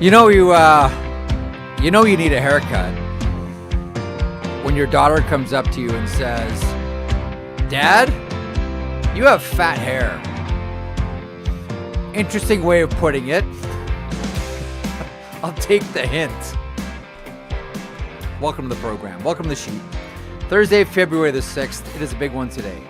You know you need a haircut when your daughter comes up to you and says, "Dad, you have fat hair." Interesting way of putting it. I'll take the hint. Welcome to the program. Welcome to the sheet. Thursday, February the 6th. It is a big one today.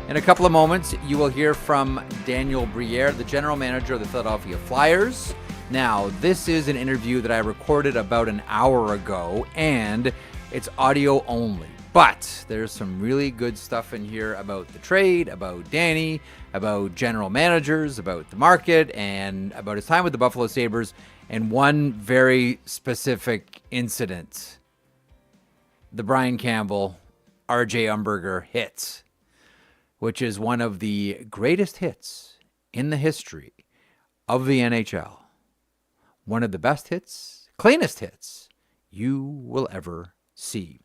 In a couple of moments, you will hear from Daniel Briere, the general manager of the Philadelphia Flyers. Now, this is an interview that I recorded about an hour ago, and it's audio only. But there's some really good stuff in here about the trade, about Danny, about general managers, about the market, and about his time with the Buffalo Sabres, and one very specific incident. The Brian Campbell, RJ Umberger hits, which is one of the greatest hits in the history of the NHL. One of the best hits, cleanest hits you will ever see.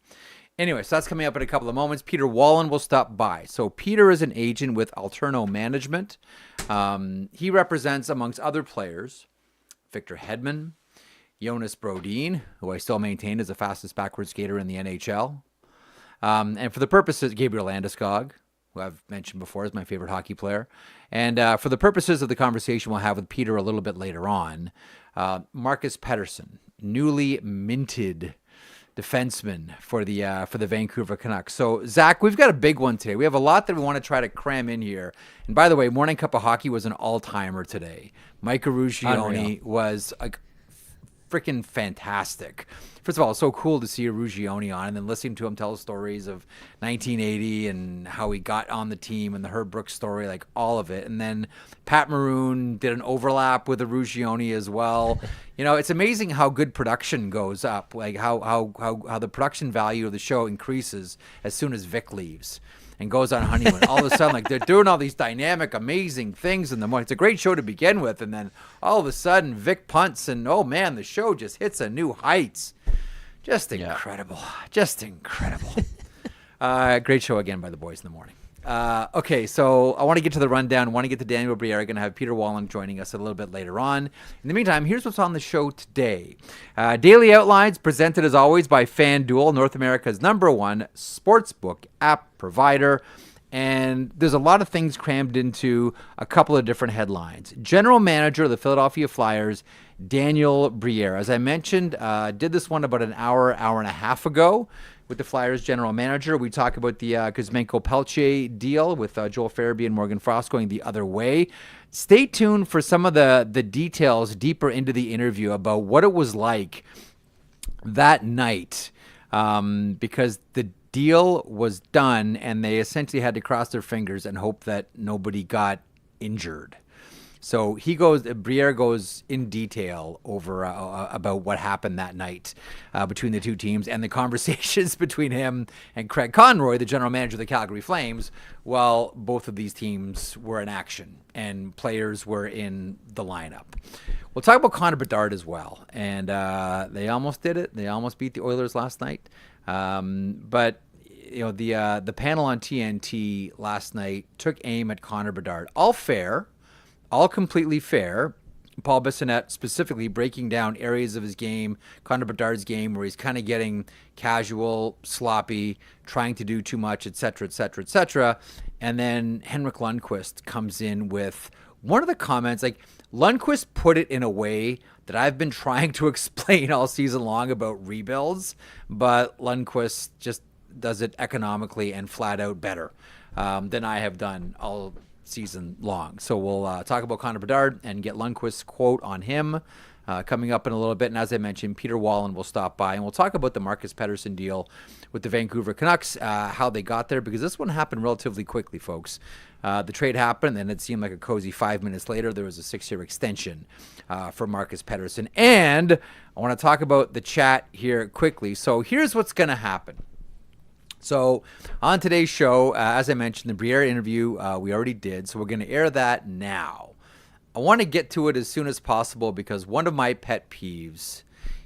Anyway, so that's coming up in a couple of moments. Peter Wallen will stop by. So Peter is an agent with Alterno Management. He represents, amongst other players, Victor Hedman, Jonas Brodin, who I still maintain is the fastest backward skater in the NHL. And for the purposes, Gabriel Landeskog, who I've mentioned before is my favorite hockey player. And for the purposes of the conversation we'll have with Peter a little bit later on, Marcus Pettersson, newly minted defenseman for the Vancouver Canucks. So, Zach, we've got a big one today. We have a lot that we want to try to cram in here. And by the way, Morning Cup of Hockey was an all-timer today. Mike Rugioni was like freaking fantastic. First of all, it's so cool to see Rugioni on, and then listening to him tell stories of 1980 and how he got on the team and the Herb Brooks story, like all of it. And then Pat Maroon did an overlap with the Rugioni as well. You know, it's amazing how good production goes up, like how the production value of the show increases as soon as Vic leaves and goes on honeymoon. All of a sudden, like, they're doing all these dynamic, amazing things in the morning. It's a great show to begin with, and then all of a sudden, Vic punts, and oh man, the show just hits a new heights. Just incredible. Just incredible. Great show again by the boys in the morning. Okay, so I want to get to the rundown. I want to get to Daniel Briere. I'm going to have Peter Wallen joining us a little bit later on. In the meantime, here's what's on the show today. Daily Outlines presented as always by FanDuel, North America's #1 sportsbook app provider. And there's a lot of things crammed into a couple of different headlines. General manager of the Philadelphia Flyers, Daniel Briere. As I mentioned, did this one about an hour and a half ago with the Flyers general manager. We talk about the Kuzmenko-Pelche deal with Joel Farabee and Morgan Frost going the other way. Stay tuned for some of the details deeper into the interview about what it was like that night, because the deal was done and they essentially had to cross their fingers and hope that nobody got injured. So Briere goes in detail over about what happened that night between the two teams and the conversations between him and Craig Conroy, the general manager of the Calgary Flames, while both of these teams were in action and players were in the lineup. We'll talk about Connor Bedard as well. And they almost did it. They almost beat the Oilers last night. But you know, the panel on TNT last night took aim at Connor Bedard. All fair. All completely fair. Paul Bissonnette specifically breaking down areas of his game, Connor Bedard's game, where he's kind of getting casual, sloppy, trying to do too much, et cetera, et cetera, et cetera. And then Henrik Lundqvist comes in with one of the comments. Like, Lundqvist put it in a way that I've been trying to explain all season long about rebuilds, but Lundqvist just does it economically and flat out better than I have done all season long. So we'll talk about Connor Bedard and get Lundqvist's quote on him coming up in a little bit. And as I mentioned, Peter Wallen will stop by and we'll talk about the Marcus Pettersson deal with the Vancouver Canucks, how they got there, because this one happened relatively quickly, folks. The trade happened and it seemed like a cozy 5 minutes later there was a 6-year extension for Marcus Pettersson. And I want to talk about the chat here quickly. So here's what's going to happen. So on today's show, as I mentioned, the Briere interview we already did, so we're going to air that now. I want to get to it as soon as possible because one of my pet peeves,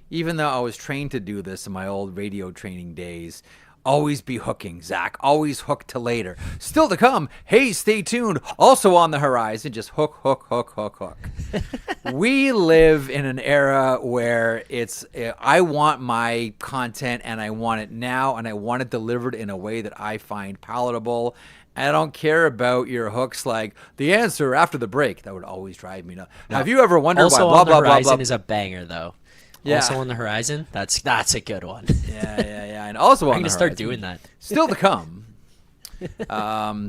even though I was trained to do this in my old radio training days, Always be hooking, Zach. Always hook to later. Still to come. Hey, stay tuned. Also on the horizon, just hook, hook, hook, hook, hook. We live in an era where I want my content and I want it now and I want it delivered in a way that I find palatable. I don't care about your hooks like the answer after the break. That would always drive me nuts. No. Have you ever wondered why blah, blah, blah, blah? Is a banger, though. Yeah. Also on the horizon, that's a good one. Yeah. And also on the horizon. I'm going to start doing that. Still to come.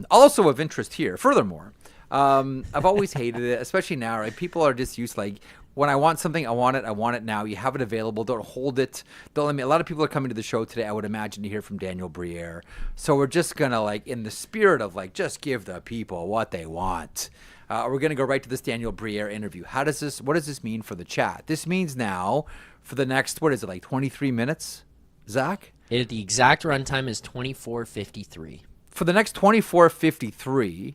Also of interest here. Furthermore, I've always hated it, especially now, right? People are just used like, when I want something, I want it now. You have it available. Don't hold it. Don't let me. A lot of people are coming to the show today, I would imagine, to hear from Daniel Briere. So we're just going to, like, in the spirit of, like, just give the people what they want. We're going to go right to this Daniel Briere interview. What does this mean for the chat? This means now for the next, 23 minutes, Zach? The exact runtime is 24:53. For the next 24:53,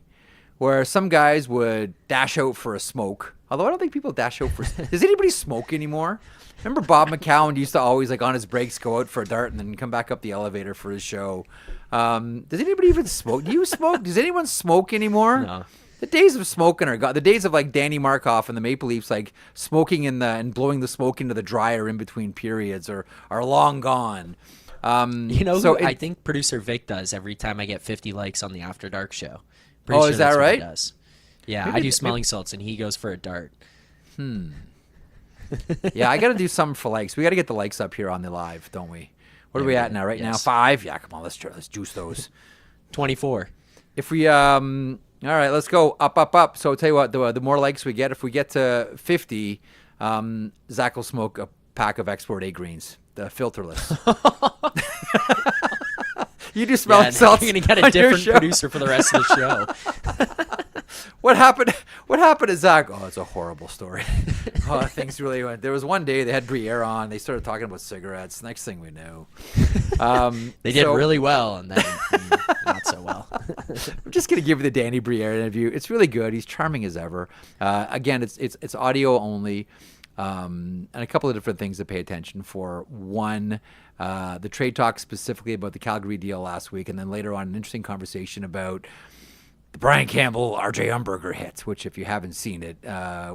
where some guys would dash out for a smoke. Although I don't think people dash out for... Does anybody smoke anymore? Remember Bob McCown used to always, like, on his breaks, go out for a dart and then come back up the elevator for his show. Does anybody even smoke? Do you smoke? Does anyone smoke anymore? No. The days of smoking are gone. The days of, like, Danny Markov and the Maple Leafs, like, smoking and blowing the smoke into the dryer in between periods are long gone. I think producer Vic does every time I get 50 likes on the After Dark show. Pretty sure is that that's right? What he does. Yeah, I do smelling salts, and he goes for a dart. Yeah, I got to do something for likes. We got to get the likes up here on the live, don't we? What are we at now? Now 5. Yeah, come on, let's juice those. 24. If we all right, let's go up. So I'll tell you what, the more likes we get, if we get to 50, Zach will smoke a pack of Export A Greens, the filterless. You do smelling salts. You're gonna get a different producer for the rest of the show. What happened to Zach? Oh, it's a horrible story. Things really went. There was one day they had Briere on. They started talking about cigarettes. Next thing we knew, they did really well, and then not so well. I'm just gonna give you the Danny Briere interview. It's really good. He's charming as ever. Again, it's audio only. And a couple of different things to pay attention for. One, the trade talk specifically about the Calgary deal last week, and then later on an interesting conversation about the Brian Campbell, RJ Umberger hit, which if you haven't seen it,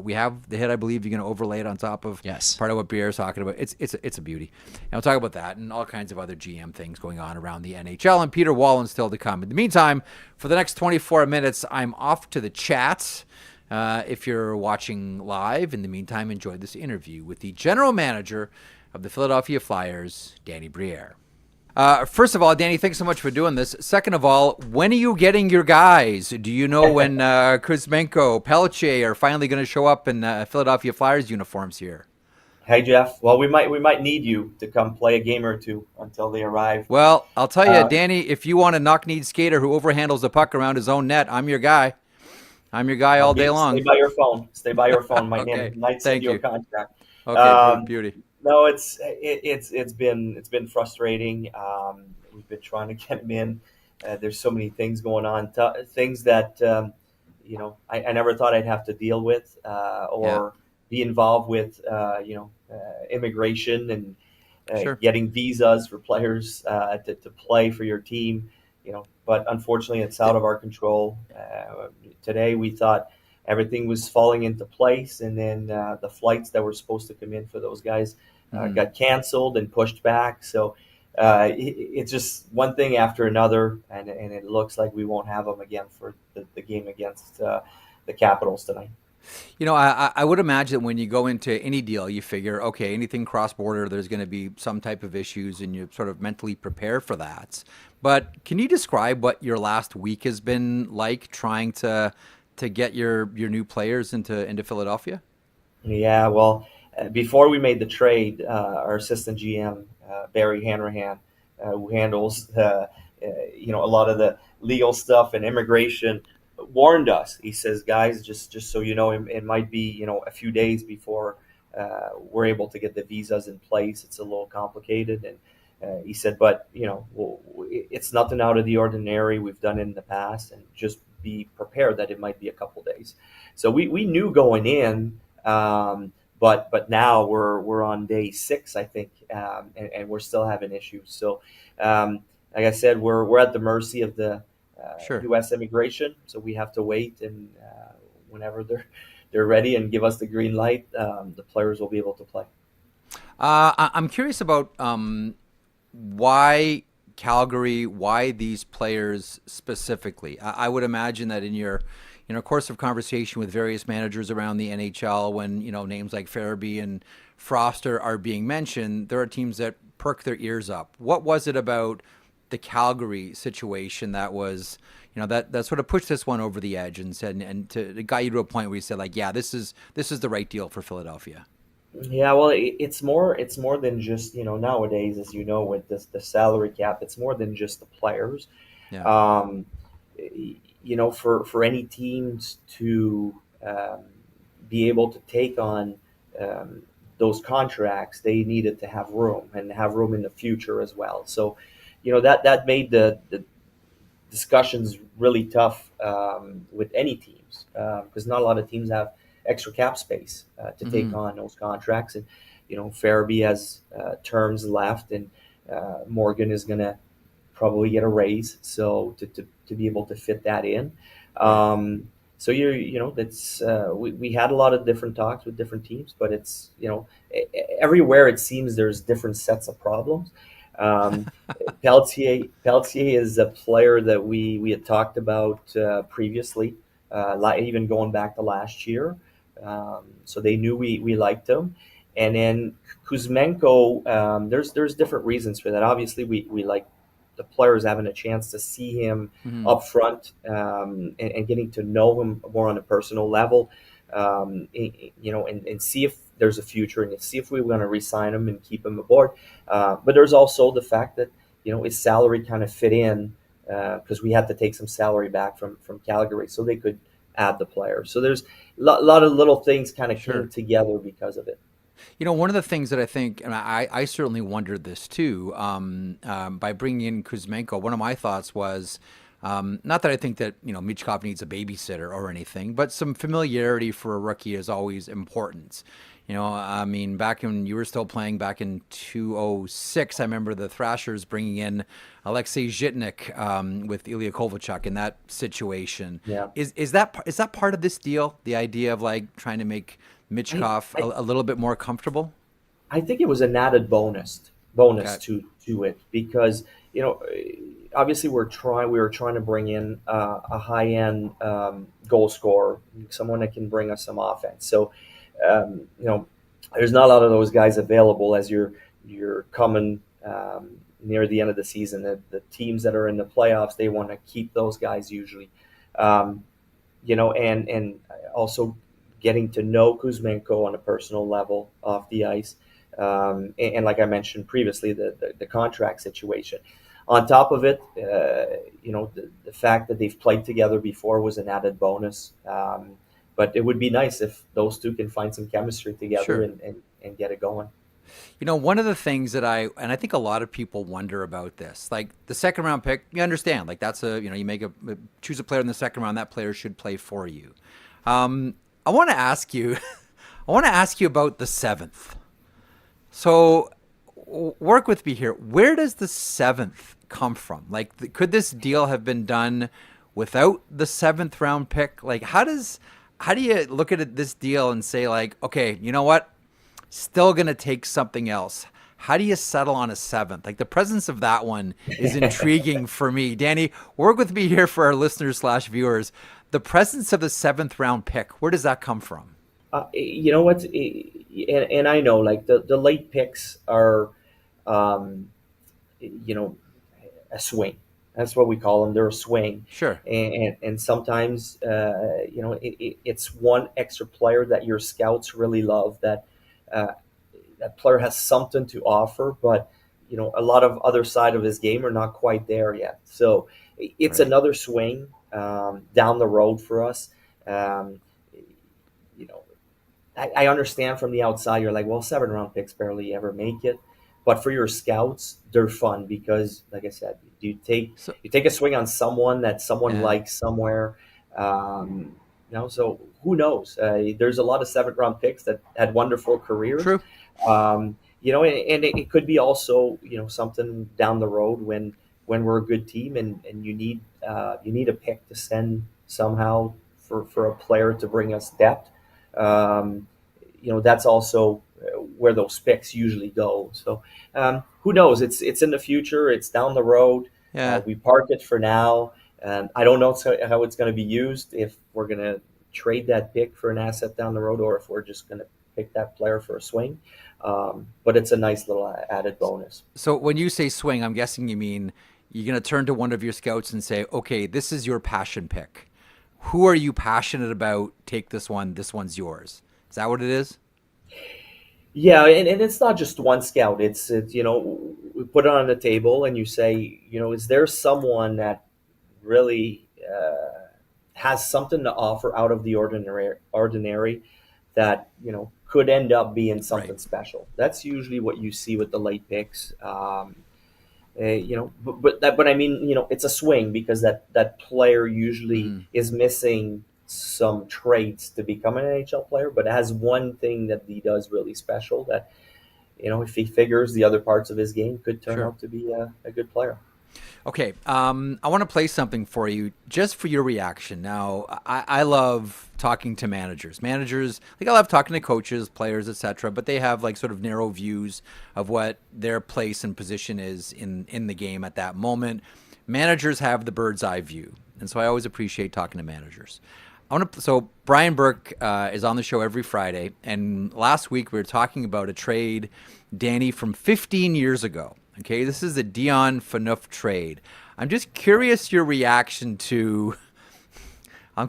we have the hit. I believe you're going to overlay it on top of part of what Briere is talking about. It's a beauty. And we'll talk about that and all kinds of other GM things going on around the NHL. And Peter Wallen still to come. In the meantime, for the next 24 minutes, I'm off to the chats. If you're watching live, in the meantime, enjoy this interview with the general manager of the Philadelphia Flyers, Danny Briere. First of all, Danny, thanks so much for doing this. Second of all, when are you getting your guys? Do you know when Kuzmenko, Pelletier are finally going to show up in Philadelphia Flyers uniforms here? Hey, Jeff. Well, we might need you to come play a game or two until they arrive. Well, I'll tell you, Danny, if you want a knock-kneed skater who overhandles the puck around his own net, I'm your guy. I'm your guy all day long. Stay by your phone. My name might send you a contract. Okay, beauty. No, it's been frustrating. We've been trying to get him in. There's so many things going on, things that I never thought I'd have to deal with or be involved with. Immigration and getting visas for players to play for your team. But unfortunately, it's out of our control. Today, we thought everything was falling into place, and then the flights that were supposed to come in for those guys got canceled and pushed back. So it's just one thing after another, and it looks like we won't have them again for the game against the Capitals tonight. I would imagine when you go into any deal, you figure, okay, anything cross-border, there's going to be some type of issues, and you sort of mentally prepare for that. But can you describe what your last week has been like trying to get your new players into Philadelphia? Yeah, well, before we made the trade, our assistant GM, Barry Hanrahan, who handles a lot of the legal stuff and immigration, warned us. He says, guys, just so you know, it might be a few days before we're able to get the visas in place. It's a little complicated, and he said, but it's nothing out of the ordinary. We've done it in the past, and just be prepared that it might be a couple days. So we knew going in, but now we're on day 6, I think, and we're still having issues. So like I said, we're at the mercy of the Sure. U.S. immigration, so we have to wait, and whenever they're ready and give us the green light, the players will be able to play. I'm curious about why Calgary, why these players specifically. I would imagine that in your course of conversation with various managers around the NHL, when names like Farabee and Froster are being mentioned, there are teams that perk their ears up. What was it about the Calgary situation that was that sort of pushed this one over the edge and said it got you to a point where you said, like, yeah, this is the right deal for Philadelphia? Yeah, well, it's more than just nowadays, as you know, with the salary cap, it's more than just the players. Yeah. Um, for any teams to be able to take on um, those contracts, they needed to have room and have room in the future as well. So, that made the discussions really tough with any teams because not a lot of teams have extra cap space to take on those contracts. And Farabee has terms left, and Morgan is going to probably get a raise, so to be able to fit that in. So that's we had a lot of different talks with different teams, but it's everywhere it seems there's different sets of problems. Um, Pelletier is a player that we had talked about previously, even going back to last year. So they knew we liked him. And then Kuzmenko, there's different reasons for that. Obviously, we like the players having a chance to see him up front and getting to know him more on a personal level, and see if there's a future and see if we want to re-sign him and keep him aboard. But there's also the fact that his salary kind of fit in because we had to take some salary back from Calgary so they could add the player. So there's a lot of little things kind of came together because of it. One of the things that I think, and I certainly wondered this too, by bringing in Kuzmenko, one of my thoughts was, not that I think that, Michkov needs a babysitter or anything, but some familiarity for a rookie is always important. I mean, back when you were still playing back in 2006, I remember the Thrashers bringing in Alexei Zhitnik with Ilya Kovalchuk in that situation. Yeah. Is that part of this deal? The idea of like trying to make Michkov a little bit more comfortable? I think it was an added bonus to it because obviously we were trying to bring in a high end goal scorer, someone that can bring us some offense. So there's not a lot of those guys available as you're coming near the end of the season. The teams that are in the playoffs, they want to keep those guys usually, and also getting to know Kuzmenko on a personal level off the ice. And like I mentioned previously, the contract situation. On top of it, the fact that they've played together before was an added bonus. But it would be nice if those two can find some chemistry together and get it going. One of the things that I think a lot of people wonder about this, like the second round pick, you understand, like that's you choose a player in the second round, that player should play for you. I want to ask you about the seventh. So work with me here. Where does the seventh come from? Like, could this deal have been done without the seventh round pick? Like, how do you look at this deal and say, like, okay, you know what? Still going to take something else. How do you settle on a seventh? Like, the presence of that one is intriguing for me. Danny, work with me here for our listeners / viewers. The presence of the seventh round pick, where does that come from? You know what? And I know, like, the late picks are, a swing. That's what we call them. They're a swing. Sure. And sometimes, it's one extra player that your scouts really love, that that player has something to offer, but, a lot of other side of his game are not quite there yet. So it's another swing down the road for us. I understand from the outside, you're like, well, 7-round picks barely ever make it. But for your scouts, they're fun because, like I said, you take a swing on someone that someone likes somewhere. So who knows? There's a lot of 7th-round picks that had wonderful careers. True. And it could be also, something down the road when when we're a good team and you need a pick to send somehow for a player to bring us depth. That's also where those picks usually go. So who knows? It's in the future. It's down the road. Yeah. We park it for now. I don't know how it's going to be used, if we're going to trade that pick for an asset down the road, or if we're just going to pick that player for a swing. But it's a nice little added bonus. So when you say swing, I'm guessing you mean you're going to turn to one of your scouts and say, okay, this is your passion pick. Who are you passionate about? Take this one. This one's yours. Is that what it is? Yeah, and it's not just one scout. It's we put it on the table and you say, is there someone that really has something to offer out of the ordinary that could end up being something Right. special. That's usually what you see with the late picks. But I mean, it's a swing because that player usually is missing some traits to become an NHL player, but has one thing that he does really special that, if he figures the other parts of his game, could turn out to be a good player. Okay, I want to play something for you just for your reaction. Now, I love talking to managers. I love talking to coaches, players, etc., but they have like sort of narrow views of what their place and position is in the game at that moment. Managers have the bird's eye view, and so I always appreciate talking to managers. So Brian Burke is on the show every Friday, and last week we were talking about a trade, Danny, from 15 years ago. Okay, this is the Dion Phaneuf trade. I'm just curious your reaction to.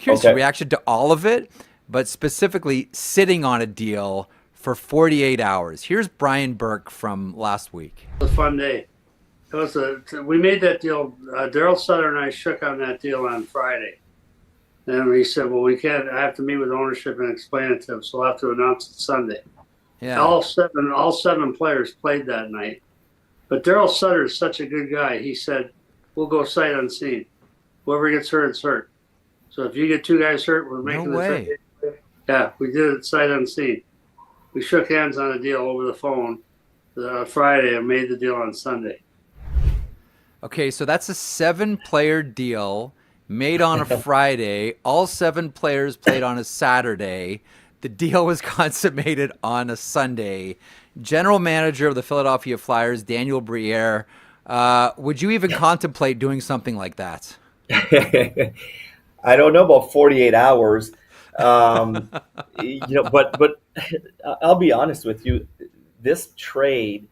Your reaction to all of it, but specifically sitting on a deal for 48 hours. Here's Brian Burke from last week. It was a fun day. We made that deal. Daryl Sutter and I shook on that deal on Friday. And we said, well, we can't. I have to meet with ownership and explain it to them, so I'll have to announce it Sunday. Yeah. All seven players played that night. But Daryl Sutter is such a good guy. He said, we'll go sight unseen. Whoever gets hurt, it's hurt. So if you get two guys hurt, we're making the trade. Yeah, we did it sight unseen. We shook hands on a deal over the phone Friday and made the deal on Sunday. Okay, so that's a 7-player deal made on a Friday. All 7 players played on a Saturday. The deal was consummated on a Sunday. General manager of the Philadelphia Flyers, Daniel Briere. Would you even contemplate doing something like that? I don't know about 48 hours, but I'll be honest with you. This trade,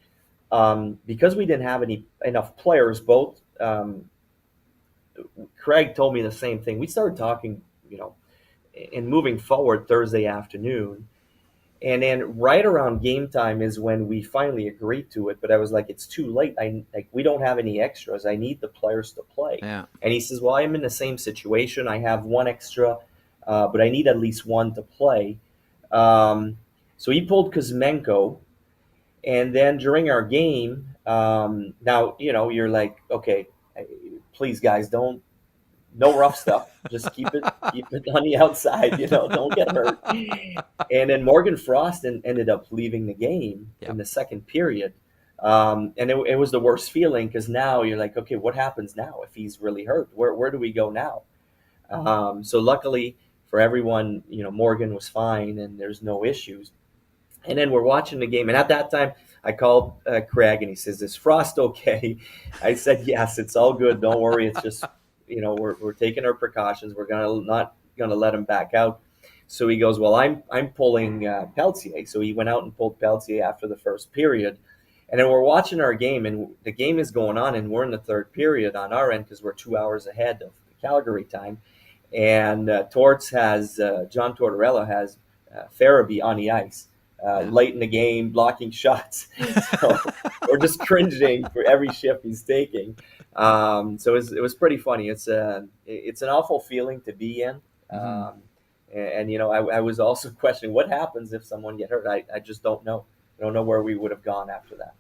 because we didn't have enough players, both Craig told me the same thing. We started talking, and moving forward Thursday afternoon. And then right around game time is when we finally agreed to it. But I was like, it's too late. We don't have any extras. I need the players to play. Yeah. And he says, well, I'm in the same situation. I have one extra, but I need at least one to play. So he pulled Kuzmenko. And then during our game, now, you're like, okay, please, guys, no rough stuff. Just keep it on the outside, don't get hurt. And then Morgan Frost ended up leaving the game in the second period. And it was the worst feeling because now you're like, okay, what happens now if he's really hurt? Where do we go now? So luckily for everyone, Morgan was fine and there's no issues. And then we're watching the game. And at that time, I called Craig and he says, is Frost okay? I said, yes, it's all good. Don't worry. It's just, we're taking our precautions. We're not gonna let him back out. So he goes, well, I'm pulling Peltier. So he went out and pulled Peltier after the first period. And then we're watching our game, and the game is going on, and we're in the third period on our end because we're 2 hours ahead of the Calgary time. And John Tortorella has Farabee on the ice late in the game, blocking shots. So we're just cringing for every shift he's taking. So it was pretty funny. It's an awful feeling to be in. And I was also questioning what happens if someone get hurt. I just don't know. I don't know where we would have gone after that.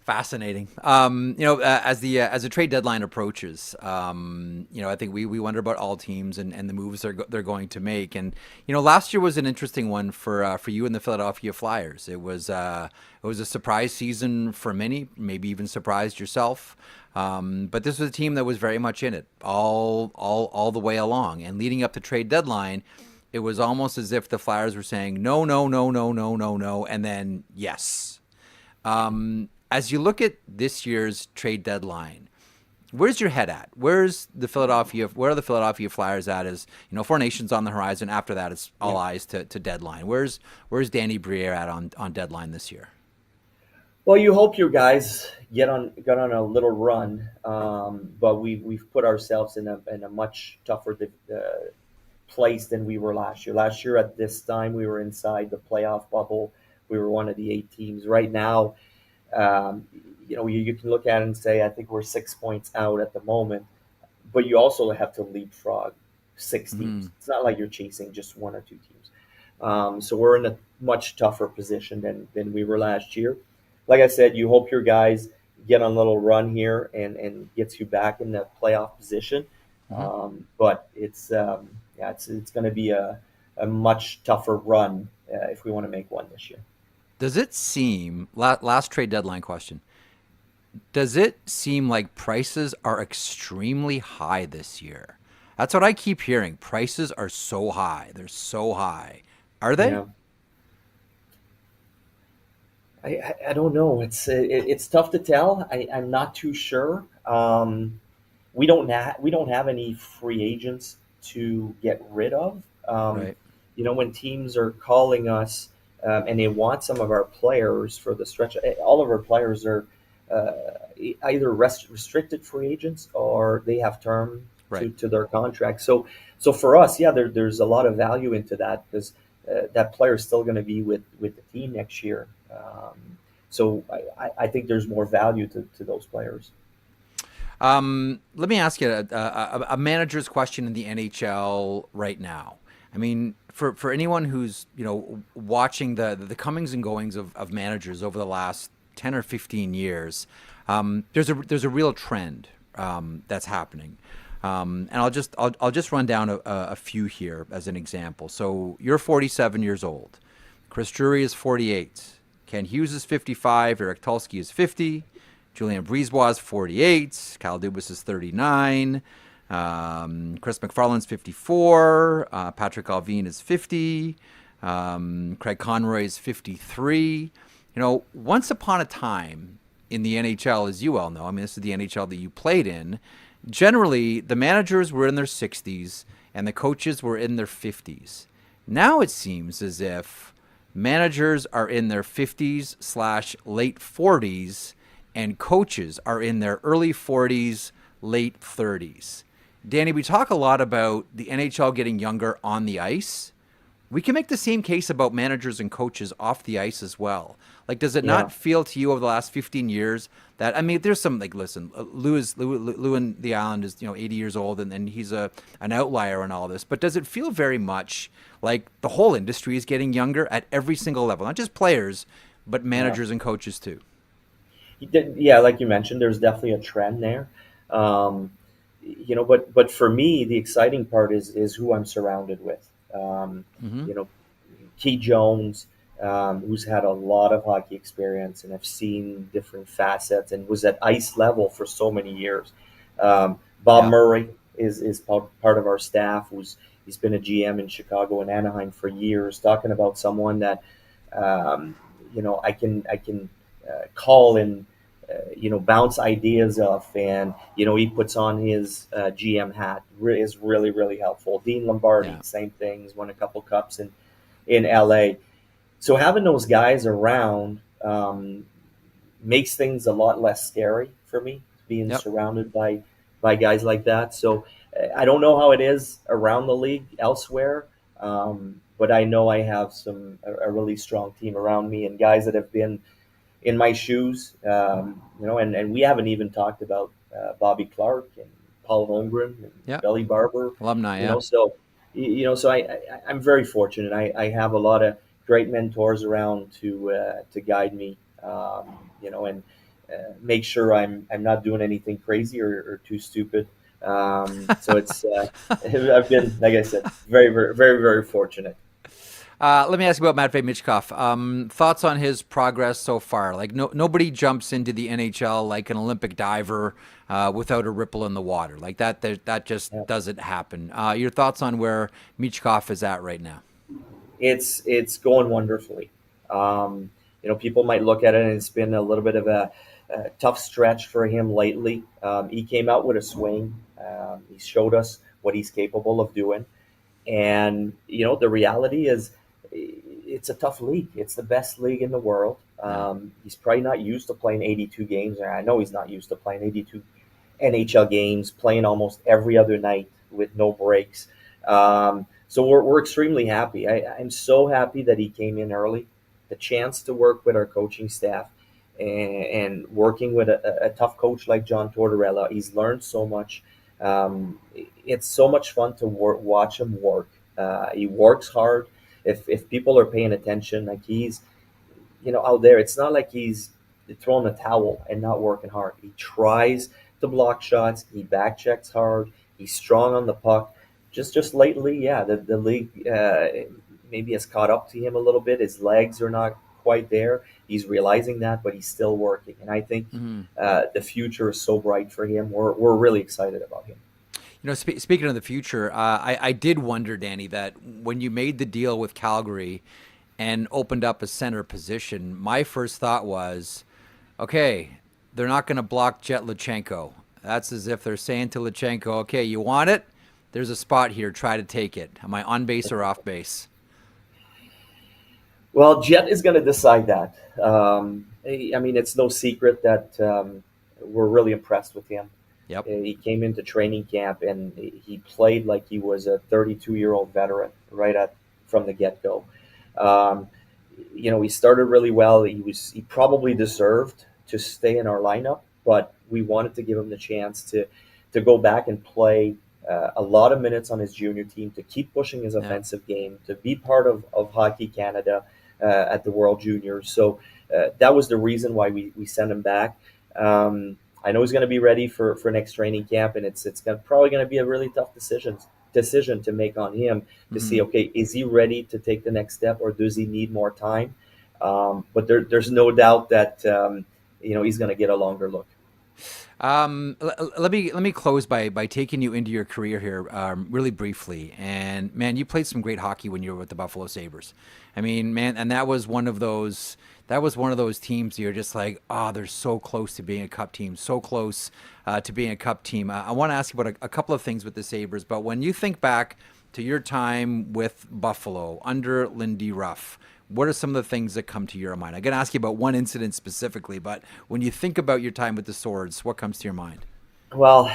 Fascinating. As the trade deadline approaches, I think we wonder about all teams and the moves they're going to make. And last year was an interesting one for you and the Philadelphia Flyers. It was a surprise season for many, maybe even surprised yourself. But this was a team that was very much in it all the way along. And leading up to trade deadline, it was almost as if the Flyers were saying no, no, no, no, no, no, no, and then yes. As you look at this year's trade deadline, where's your head at? Where are the Philadelphia Flyers at? As Four Nations on the horizon. After that, it's all eyes to deadline. Where's Danny Briere at on deadline this year? Well, you hope your guys got on a little run, but we've put ourselves in a much tougher place than we were last year. Last year at this time, we were inside the playoff bubble. We were one of the 8 teams. Right now, you can look at it and say, I think we're 6 points out at the moment, but you also have to leapfrog 6 teams. It's not like you're chasing just 1 or 2 teams. So we're in a much tougher position than we were last year. Like I said, you hope your guys get on a little run here and gets you back in the playoff position. But it's going to be a much tougher run if we want to make one this year. Does it seem, last trade deadline question, does it seem like prices are extremely high this year? That's what I keep hearing. Prices are so high. They're so high. Are they? Yeah. I don't know. It's tough to tell. I'm not too sure. We don't have any free agents to get rid of. Right. When teams are calling us, and they want some of our players for the stretch. All of our players are either restricted free agents or they have term to their contract. So for us, there's a lot of value into that because that player is still going to be with the team next year. So I think there's more value to those players. Let me ask you a manager's question in the NHL right now. I mean, for anyone who's watching the comings and goings of managers over the last 10 or 15 years, there's a real trend that's happening, and I'll just run down a few here as an example. So you're 47 years old, Chris Drury is 48, Ken Hughes is 55, Eric Tulsky is 50, Julien Brisebois is 48, Kyle Dubas is 39. Chris McFarland's 54. Patrick Allvin is 50. Craig Conroy is 53. Once upon a time in the NHL, as you all know, I mean, this is the NHL that you played in, generally the managers were in their 60s and the coaches were in their 50s. Now it seems as if managers are in their 50s/late 40s and coaches are in their early 40s, late 30s. Danny, we talk a lot about the NHL getting younger on the ice. We can make the same case about managers and coaches off the ice as well. Like, does it not feel to you over the last 15 years that, I mean, there's some, like, listen, Lou in the Island is, 80 years old and he's an outlier in all this. But does it feel very much like the whole industry is getting younger at every single level? Not just players, but managers and coaches too. Yeah, like you mentioned, there's definitely a trend there. But for me, the exciting part is who I'm surrounded with. Keith Jones, who's had a lot of hockey experience and have seen different facets and was at ice level for so many years. Bob Murray is part of our staff. He's been a GM in Chicago and Anaheim for years. Talking about someone that I can call and bounce ideas off, and he puts on his GM hat. Is really, really helpful. Dean Lombardi, same thing. He's won a couple cups in LA. So having those guys around makes things a lot less scary for me, being surrounded by guys like that. So I don't know how it is around the league elsewhere, but I know I have a really strong team around me and guys that have been in my shoes, and we haven't even talked about Bobby Clark and Paul Holmgren and Billy Barber, alumni. So I'm very fortunate. I have a lot of great mentors around to guide me, and make sure I'm not doing anything crazy or too stupid. So it's I've been, like I said, very, very, very, very fortunate. Let me ask you about Matvei Michkov. Thoughts on his progress so far? Like nobody jumps into the NHL like an Olympic diver without a ripple in the water. Like that just doesn't happen. Your thoughts on where Michkov is at right now? It's going wonderfully. People might look at it and it's been a little bit of a tough stretch for him lately. He came out with a swing. He showed us what he's capable of doing. And, the reality is it's a tough league. It's the best league in the world. He's probably not used to playing 82 games. I know he's not used to playing 82 NHL games, playing almost every other night with no breaks. So we're extremely happy. I'm so happy that he came in early. The chance to work with our coaching staff and working with a tough coach like John Tortorella. He's learned so much. It's so much fun to watch him work. He works hard. If people are paying attention, like he's, out there, it's not like he's throwing a towel and not working hard. He tries to block shots. He back checks hard. He's strong on the puck. Just lately, the league maybe has caught up to him a little bit. His legs are not quite there. He's realizing that, but he's still working. And I think the future is so bright for him. We're really excited about him. Speaking of the future, I did wonder, Danny, that when you made the deal with Calgary and opened up a center position, my first thought was, okay, they're not going to block Jet Lutchenko. That's as if they're saying to Lutchenko, okay, you want it? There's a spot here. Try to take it. Am I on base or off base? Well, Jet is going to decide that. It's no secret that we're really impressed with him. Yep. He came into training camp and he played like he was a 32-year-old veteran from the get-go. He started really well. He probably deserved to stay in our lineup, but we wanted to give him the chance to go back and play a lot of minutes on his junior team, to keep pushing his offensive game, to be part of Hockey Canada at the World Juniors. So that was the reason why we sent him back. I know he's going to be ready for next training camp, and it's probably going to be a really tough decision to make on him to see, okay, is he ready to take the next step or does he need more time? But there's no doubt that he's going to get a longer look. Let me close by taking you into your career here really briefly. And man, you played some great hockey when you were with the Buffalo Sabres. I mean, man, and that was one of those teams you're just like, they're so close to being a cup team, so close to being a cup team. I want to ask you about a couple of things with the Sabres, but when you think back to your time with Buffalo under Lindy Ruff, what are some of the things that come to your mind? I'm going to ask you about one incident specifically, but when you think about your time with the Swords, what comes to your mind? Well,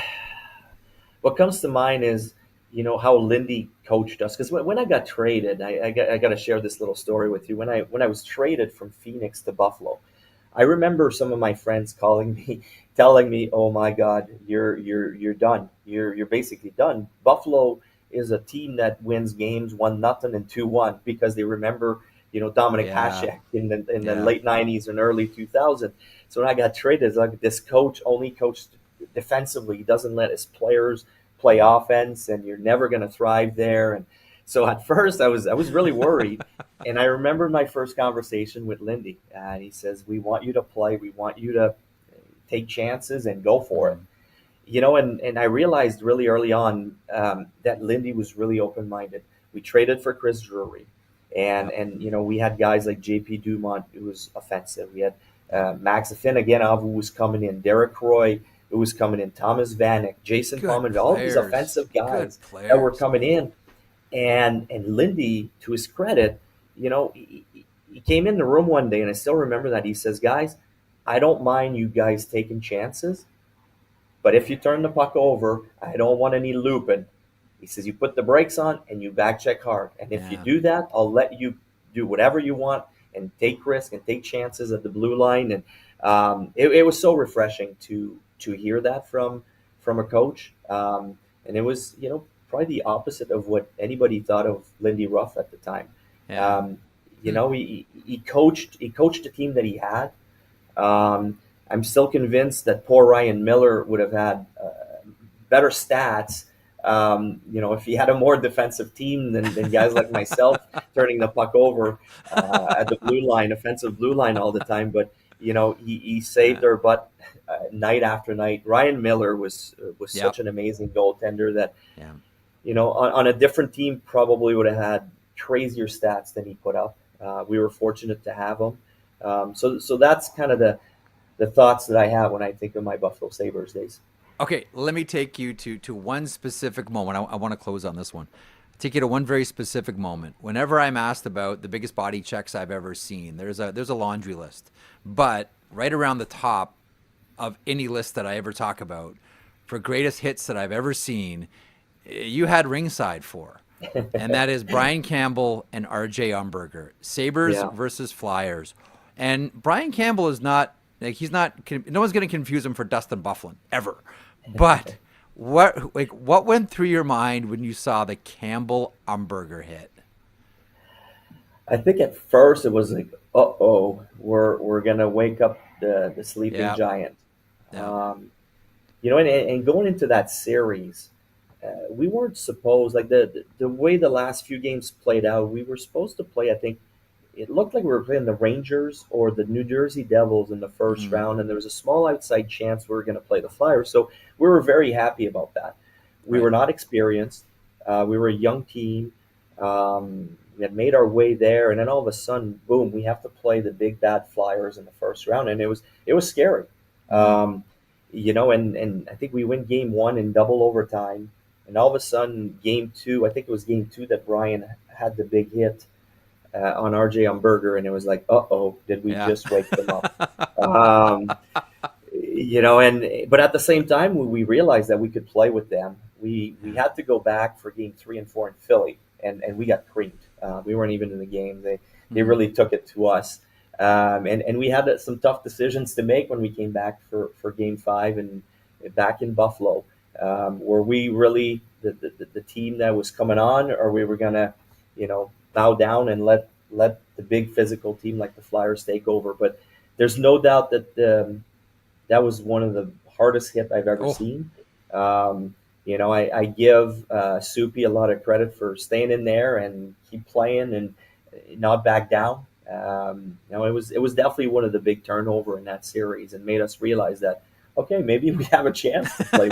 what comes to mind is, how Lindy coached us. Because when I got traded, I got to share this little story with you. When I was traded from Phoenix to Buffalo, I remember some of my friends calling me, telling me, "Oh my God, you're done. You're basically done. Buffalo is a team that wins games 1-0 and 2-1 because they remember." Dominic Hasek in the late 90s and early 2000s. So when I got traded, it's like this coach only coached defensively. He doesn't let his players play offense, and you're never going to thrive there. And so at first I was really worried. And I remember my first conversation with Lindy, and he says, "We want you to play. We want you to take chances and go for it." And I realized really early on that Lindy was really open-minded. We traded for Chris Drury. And we had guys like J.P. Dumont, who was offensive. We had Max Afinogenov, who was coming in. Derek Roy, who was coming in. Thomas Vanek, Jason Pominville, all these offensive guys that were coming in. And Lindy, to his credit, he came in the room one day, and I still remember that. He says, "Guys, I don't mind you guys taking chances, but if you turn the puck over, I don't want any looping." He says, "You put the brakes on and you back check hard. And if you do that, I'll let you do whatever you want and take risks and take chances at the blue line." And it was so refreshing to hear that from a coach. And it was, probably the opposite of what anybody thought of Lindy Ruff at the time. Yeah. He coached the team that he had. I'm still convinced that poor Ryan Miller would have had better stats. If he had a more defensive team than guys like myself turning the puck over at the blue line, offensive blue line all the time. But he saved our butt night after night. Ryan Miller was such an amazing goaltender that on a different team probably would have had crazier stats than he put up. We were fortunate to have him. So that's kind of the thoughts that I have when I think of my Buffalo Sabres days. Okay, let me take you to one specific moment. I want to close on this one. Take you to one very specific moment. Whenever I'm asked about the biggest body checks I've ever seen, there's a laundry list. But right around the top of any list that I ever talk about, for greatest hits that I've ever seen, you had ringside for. And that is Brian Campbell and RJ Umberger. Sabres versus Flyers. And Brian Campbell is not, no one's going to confuse him for Dustin Byfuglien, ever. But what went through your mind when you saw the Campbell Umberger hit? I think at first it was like, we're gonna wake up the sleeping giant. Yeah. And going into that series, we weren't supposed, like the way the last few games played out, we were supposed to play. I think it looked like we were playing the Rangers or the New Jersey Devils in the first round, and there was a small outside chance we were going to play the Flyers. So we were very happy about that. We were not experienced. We were a young team. We had made our way there, and then all of a sudden, boom, we have to play the big bad Flyers in the first round, and it was scary. And I think we win game 1 in double overtime, and all of a sudden, game 2, I think it was game 2 that Brian had the big hit on RJ Umberger, and it was like, did we just wake them up? But at the same time, we realized that we could play with them. We had to go back for game 3 and 4 in Philly, and we got creamed. We weren't even in the game. They really took it to us. And we had some tough decisions to make when we came back for game 5 and back in Buffalo. Were we really the team that was coming on, or we were going to, bow down and let the big physical team like the Flyers take over? But there's no doubt that that was one of the hardest hit I've ever seen. I give Soupy a lot of credit for staying in there and keep playing and not back down. It was definitely one of the big turnover in that series, and made us realize that, okay, maybe we have a chance to play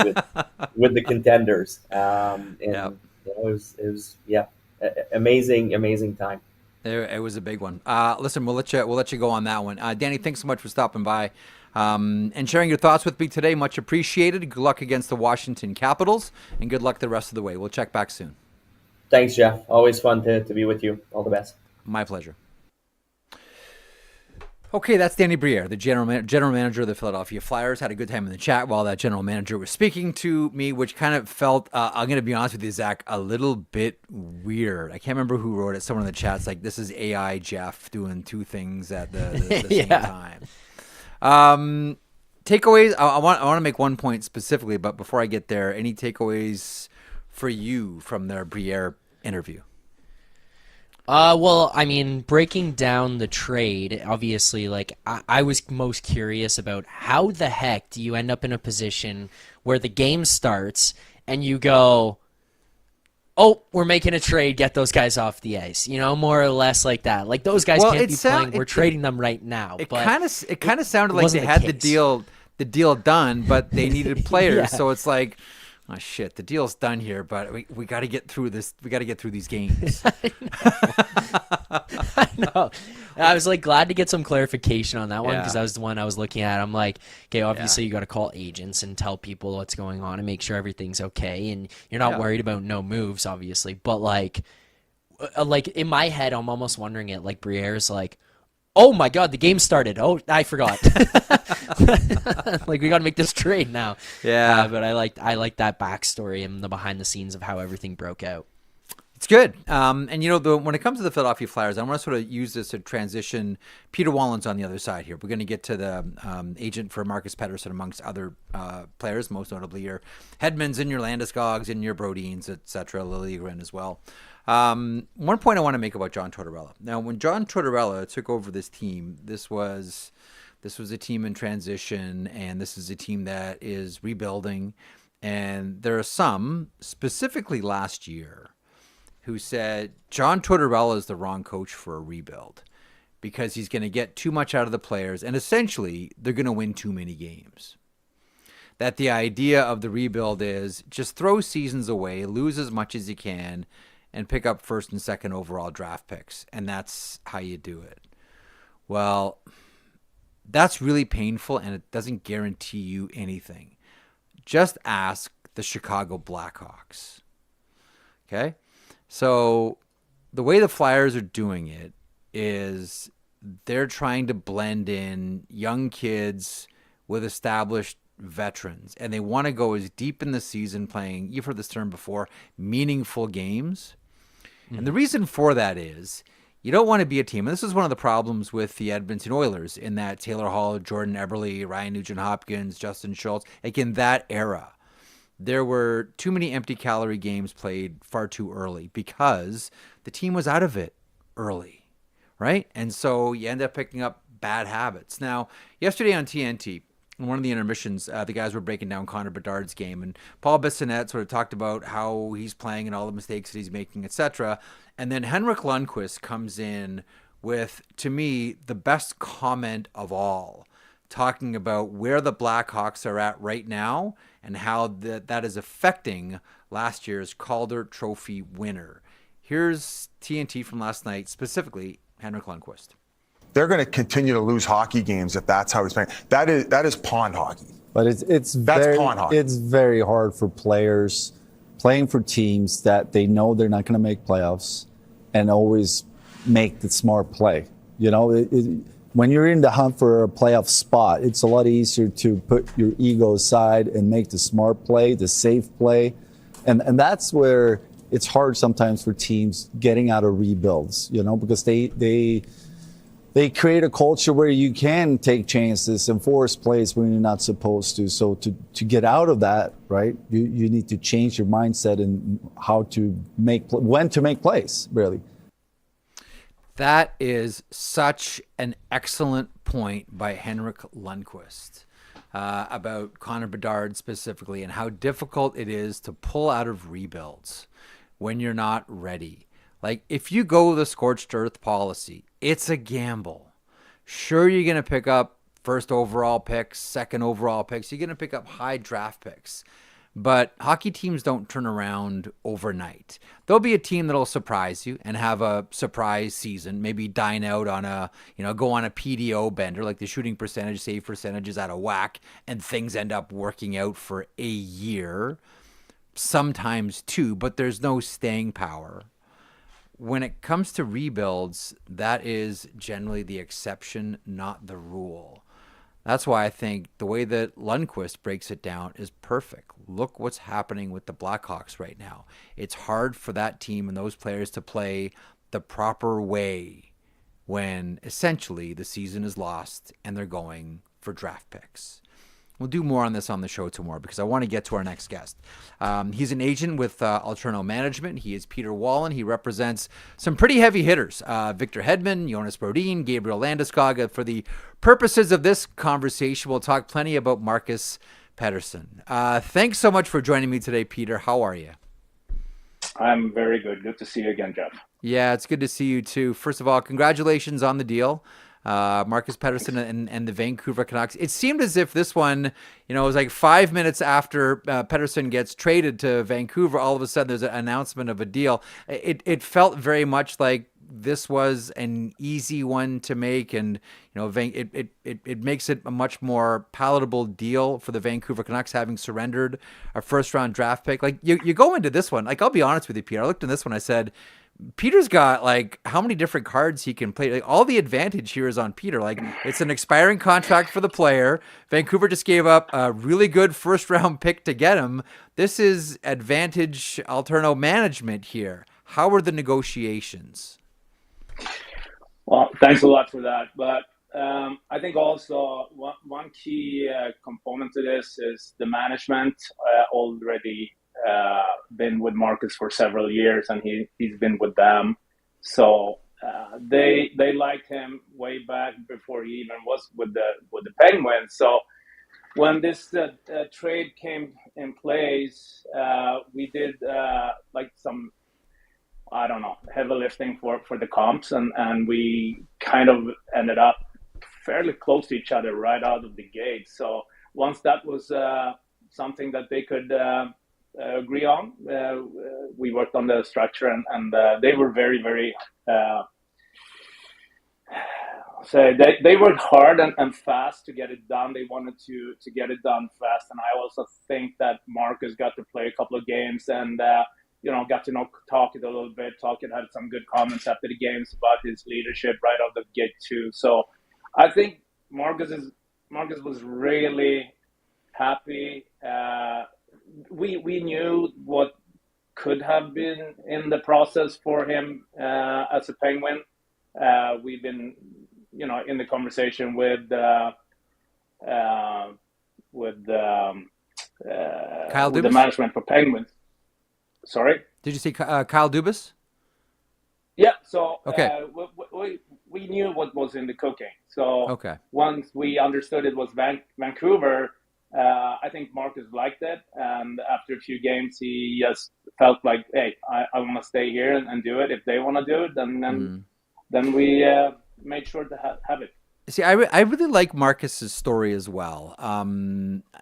with the contenders. It was amazing time. It was a big one. Listen, we'll let you go on that one. Danny, thanks so much for stopping by and sharing your thoughts with me today. Much appreciated. Good luck against the Washington Capitals, and good luck the rest of the way. We'll check back soon. Thanks, Jeff. Always fun to be with you. All the best. My pleasure. Okay, that's Danny Briere, the general manager of the Philadelphia Flyers. Had a good time in the chat while that general manager was speaking to me, which kind of felt, I'm going to be honest with you, Zach, a little bit weird. I can't remember who wrote it. Someone in the chat's like, this is AI Jeff doing two things at the same time. Takeaways, I want to make one point specifically, but before I get there, any takeaways for you from their Briere interview? Well, I mean, breaking down the trade, obviously, like, I was most curious about how the heck do you end up in a position where the game starts and you go, oh, we're making a trade, get those guys off the ice, more or less like that. Like, those guys can't be playing, we're trading them right now. It kind of sounded like they had the deal done, but they needed players, so it's like, oh shit, the deal's done here, but we got to get through this. We got to get through these games. I know. I was like glad to get some clarification on that one, because that was the one I was looking at. I'm like, okay, obviously you got to call agents and tell people what's going on and make sure everything's okay, and you're not worried about no moves, obviously. But like in my head, I'm almost wondering it. Like Briere's like, oh my God, the game started. Oh, I forgot. Like, we got to make this trade now. Yeah. But I like that backstory and the behind the scenes of how everything broke out. It's good. And when it comes to the Philadelphia Flyers, I want to sort of use this to transition. Peter Wallen's on the other side here. We're going to get to the agent for Marcus Pettersson, amongst other players, most notably your Hedmans and your Landeskog's and your Brodins, etc., Liljegren as well. One point I want to make about John Tortorella. Now, when John Tortorella took over this team, this was This was a team in transition, and this is a team that is rebuilding. And there are some, specifically last year, who said John Tortorella is the wrong coach for a rebuild because he's going to get too much out of the players, and essentially they're going to win too many games. That the idea of the rebuild is just throw seasons away, lose as much as you can, and pick up first and second overall draft picks, and that's how you do it. Well, that's really painful, and it doesn't guarantee you anything. Just ask the Chicago Blackhawks. Okay? So the way the Flyers are doing it is they're trying to blend in young kids with established veterans, and they want to go as deep in the season playing, you've heard this term before, meaningful games. Mm-hmm. And the reason for that is you don't want to be a team, and this is one of the problems with the Edmonton Oilers in that Taylor Hall, Jordan Eberle, Ryan Nugent-Hopkins, Justin Schultz, like in that era, there were too many empty calorie games played far too early because the team was out of it early, right? And so you end up picking up bad habits. Now, yesterday on TNT, in one of the intermissions, the guys were breaking down Connor Bedard's game, and Paul Bissonnette sort of talked about how he's playing and all the mistakes that he's making, etc. And then Henrik Lundqvist comes in with, to me, the best comment of all, talking about where the Blackhawks are at right now and how that is affecting last year's Calder Trophy winner. Here's TNT from last night, specifically Henrik Lundqvist. They're going to continue to lose hockey games if that's how he's playing. That is pond hockey. But it's very hard for players playing for teams that they know they're not going to make playoffs and always make the smart play. You know, when you're in the hunt for a playoff spot, it's a lot easier to put your ego aside and make the smart play, the safe play. And that's where it's hard sometimes for teams getting out of rebuilds, you know, because they create a culture where you can take chances and force plays when you're not supposed to. So to get out of that, right, you need to change your mindset and how to when to make plays, really. That is such an excellent point by Henrik Lundqvist about Connor Bedard specifically and how difficult it is to pull out of rebuilds when you're not ready. Like, if you go the scorched earth policy, it's a gamble. Sure, you're going to pick up first overall picks, second overall picks. You're going to pick up high draft picks. But hockey teams don't turn around overnight. There'll be a team that'll surprise you and have a surprise season, maybe dine out on go on a PDO bender, like the shooting percentage, save percentage is out of whack, and things end up working out for a year, sometimes two, but there's no staying power. When it comes to rebuilds, that is generally the exception, not the rule. That's why I think the way that Lundqvist breaks it down is perfect. Look what's happening with the Blackhawks right now. It's hard for that team and those players to play the proper way when essentially the season is lost and they're going for draft picks. We'll do more on this on the show tomorrow because I want to get to our next guest. He's an agent with Alterno Management. He is Peter Wallen. He represents some pretty heavy hitters. Victor Hedman, Jonas Brodin, Gabriel Landeskog. For the purposes of this conversation, we'll talk plenty about Marcus Pettersson. Thanks so much for joining me today, Peter. How are you? I'm very good. Good to see you again, Jeff. Yeah, it's good to see you too. First of all, congratulations on the deal. Marcus Pettersson and the Vancouver Canucks. It seemed as if this one, it was like 5 minutes after Pettersson gets traded to Vancouver, all of a sudden there's an announcement of a deal. It felt very much like this was an easy one to make, and it makes it a much more palatable deal for the Vancouver Canucks, having surrendered a first-round draft pick. Like you go into this one, like I'll be honest with you, Peter. I looked in this one, I said, Peter's got like how many different cards he can play. Like, all the advantage here is on Peter. Like, it's an expiring contract for the player. Vancouver just gave up a really good first round pick to get him. This is advantage Alterno Management here. How are the negotiations? Well, thanks a lot for that. But I think also one key component to this is the management already been with Marcus for several years, and he's been with them. So they liked him way back before he even was with the Penguins. So when this trade came in place, we did like some, I don't know, heavy lifting for the comps, and we kind of ended up fairly close to each other right out of the gate. So once that was something that they could agree on, we worked on the structure, and they were very, very so they worked hard and fast to get it done. They wanted to get it done fast, and I also think that Marcus got to play a couple of games and got to talk it a little bit. Talkit had some good comments after the games about his leadership right out the gate too. So I think Marcus was really happy. We knew what could have been in the process for him as a Penguin. We've been, in the conversation with the management for Penguins. Sorry? Did you say Kyle Dubas? Yeah, so okay. We knew what was in the cooking. So once we understood it was Vancouver, I think Marcus liked it. And after a few games, he just felt like, hey, I want to stay here and do it. If they want to do it, then we made sure to have it. See, I really like Marcus's story as well.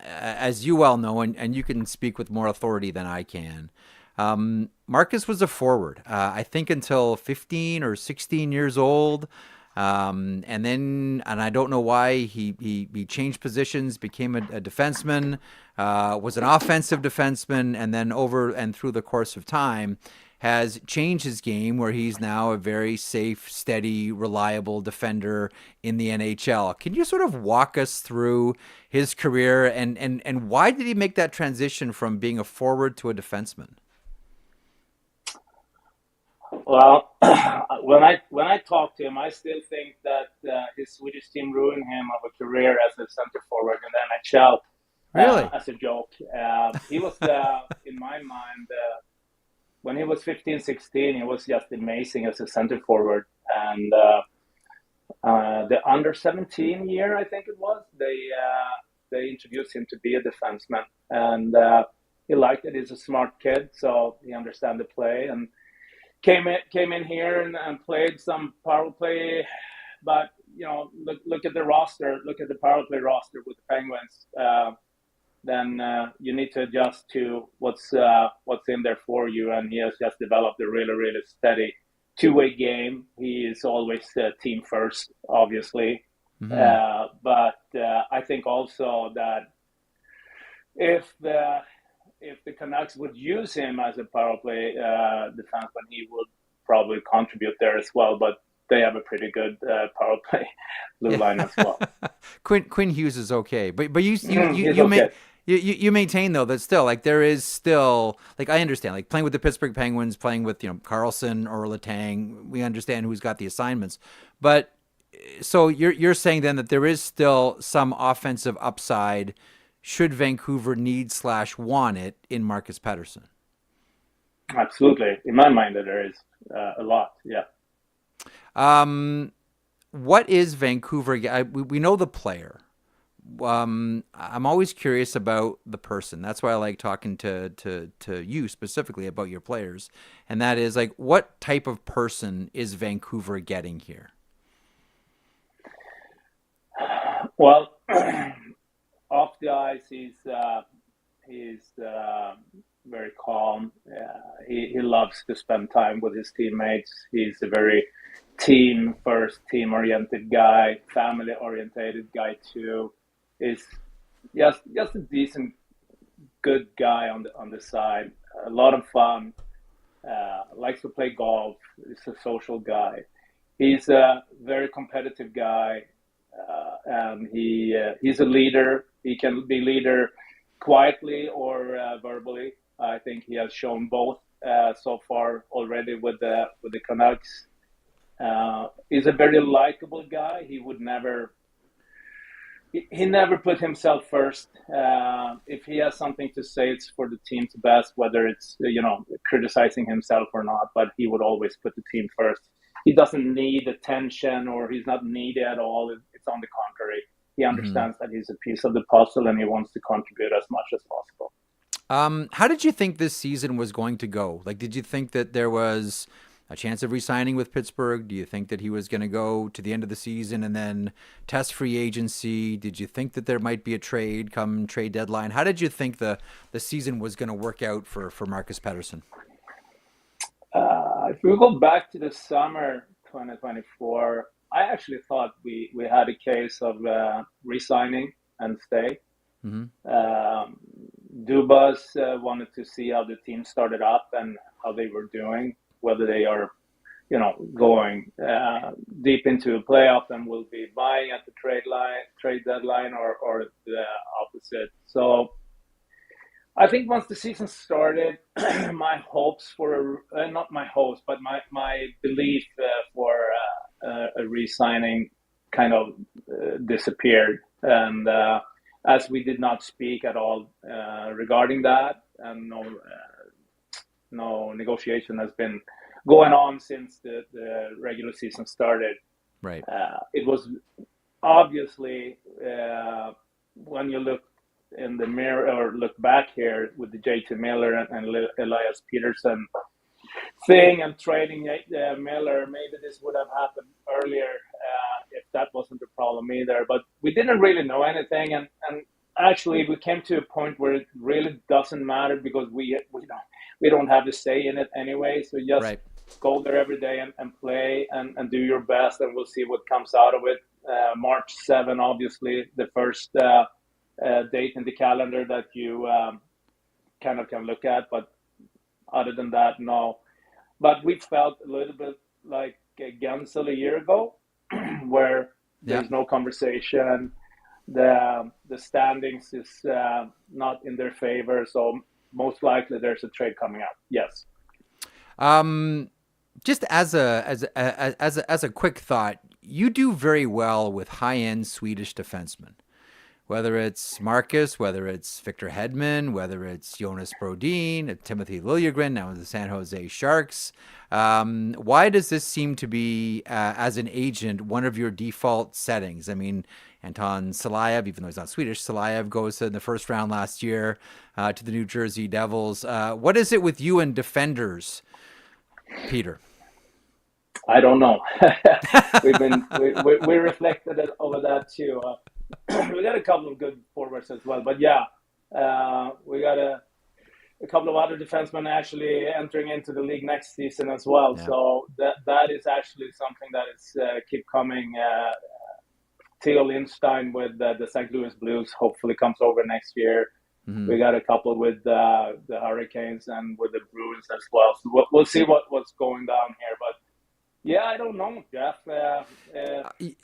As you well know, and you can speak with more authority than I can, Marcus was a forward, I think until 15 or 16 years old. And I don't know why he changed positions, became a defenseman, was an offensive defenseman, and then over and through the course of time has changed his game where he's now a very safe, steady, reliable defender in the NHL. Can you sort of walk us through his career and why did he make that transition from being a forward to a defenseman? Well, when I talk to him, I still think that his Swedish team ruined him of a career as a center forward in the NHL. Really? As a joke. He was, in my mind, when he was 15, 16, he was just amazing as a center forward. And the under 17 year, I think it was, they introduced him to be a defenseman. And he liked it. He's a smart kid, so he understands the play. And came in here and played some power play, but look at the roster, look at the power play roster with the Penguins. Then you need to adjust to what's in there for you, and he has just developed a really, really steady two-way game. He is always team first, obviously, but I think also that if the Canucks would use him as a power play defenseman, he would probably contribute there as well. But they have a pretty good power play blue line as well. Quinn Hughes is okay, but you maintain though that still like there is still like I understand like playing with the Pittsburgh Penguins, playing with Carlson or Letang, we understand who's got the assignments, but so you're saying then that there is still some offensive upside should Vancouver need/want it in Marcus Pettersson? Absolutely. In my mind, there is a lot, yeah. What is Vancouver? We know the player. I'm always curious about the person. That's why I like talking to you specifically about your players. And that is like, what type of person is Vancouver getting here? Well, off the ice, he's very calm. He loves to spend time with his teammates. He's a very team-first, team-oriented guy, family-oriented guy too. He's just a decent, good guy on the side. A lot of fun. Likes to play golf. He's a social guy. He's a very competitive guy, and he's a leader. He can be leader quietly or verbally. I think he has shown both so far already with the Canucks. He's a very likable guy. He would never. He never put himself first. If he has something to say, it's for the team's best, whether it's criticizing himself or not. But he would always put the team first. he doesn't need attention or he's not needed at all. It's on the contrary. He understands that he's a piece of the puzzle and he wants to contribute as much as possible. How did you think this season was going to go? Like, did you think that there was a chance of re-signing with Pittsburgh? Do you think that he was going to go to the end of the season and then test free agency? Did you think that there might be a trade come trade deadline? How did you think the season was going to work out for Marcus Pettersson? If we go back to the summer 2024, I actually thought we had a case of re-signing and stay. Dubas wanted to see how the team started up and how they were doing, whether they are, going deep into a playoff and will be buying at the trade deadline or the opposite. So I think once the season started, my hopes for not my hopes, but my belief for a re-signing kind of disappeared. And as we did not speak at all regarding that, and no negotiation has been going on since the regular season started. Right. It was obviously when you look in the mirror or look back here with the JT Miller and Elias Pettersson thing and trading Miller, maybe this would have happened earlier if that wasn't the problem either. But we didn't really know anything, and actually we came to a point where it really doesn't matter because we don't have a say in it anyway. So just go there every day and play and do your best, and we'll see what comes out of it. March 7, obviously, the first date in the calendar that you kind of can look at. But other than that, no. But we felt a little bit like Gensel a year ago, where there's no conversation. The standings is not in their favor, so most likely there's a trade coming up. Yes. Just as a quick thought, you do very well with high-end Swedish defensemen. Whether it's Marcus, whether it's Victor Hedman, whether it's Jonas Brodin, Timothy Liljegren, now in the San Jose Sharks. Why does this seem to be, as an agent, one of your default settings? I mean, Anton Salayev, even though he's not Swedish, Salayev goes in the first round last year to the New Jersey Devils. What is it with you and defenders, Peter? I don't know. we reflected over that too. We got a couple of good forwards as well, but we got a couple of other defensemen actually entering into the league next season as well. Yeah. So that is actually something that is keep coming. Theo Lindstein with the St. Louis Blues hopefully comes over next year. Mm-hmm. We got a couple with the Hurricanes and with the Bruins as well. So we'll see what's going down here, but. Yeah, I don't know, Jeff. He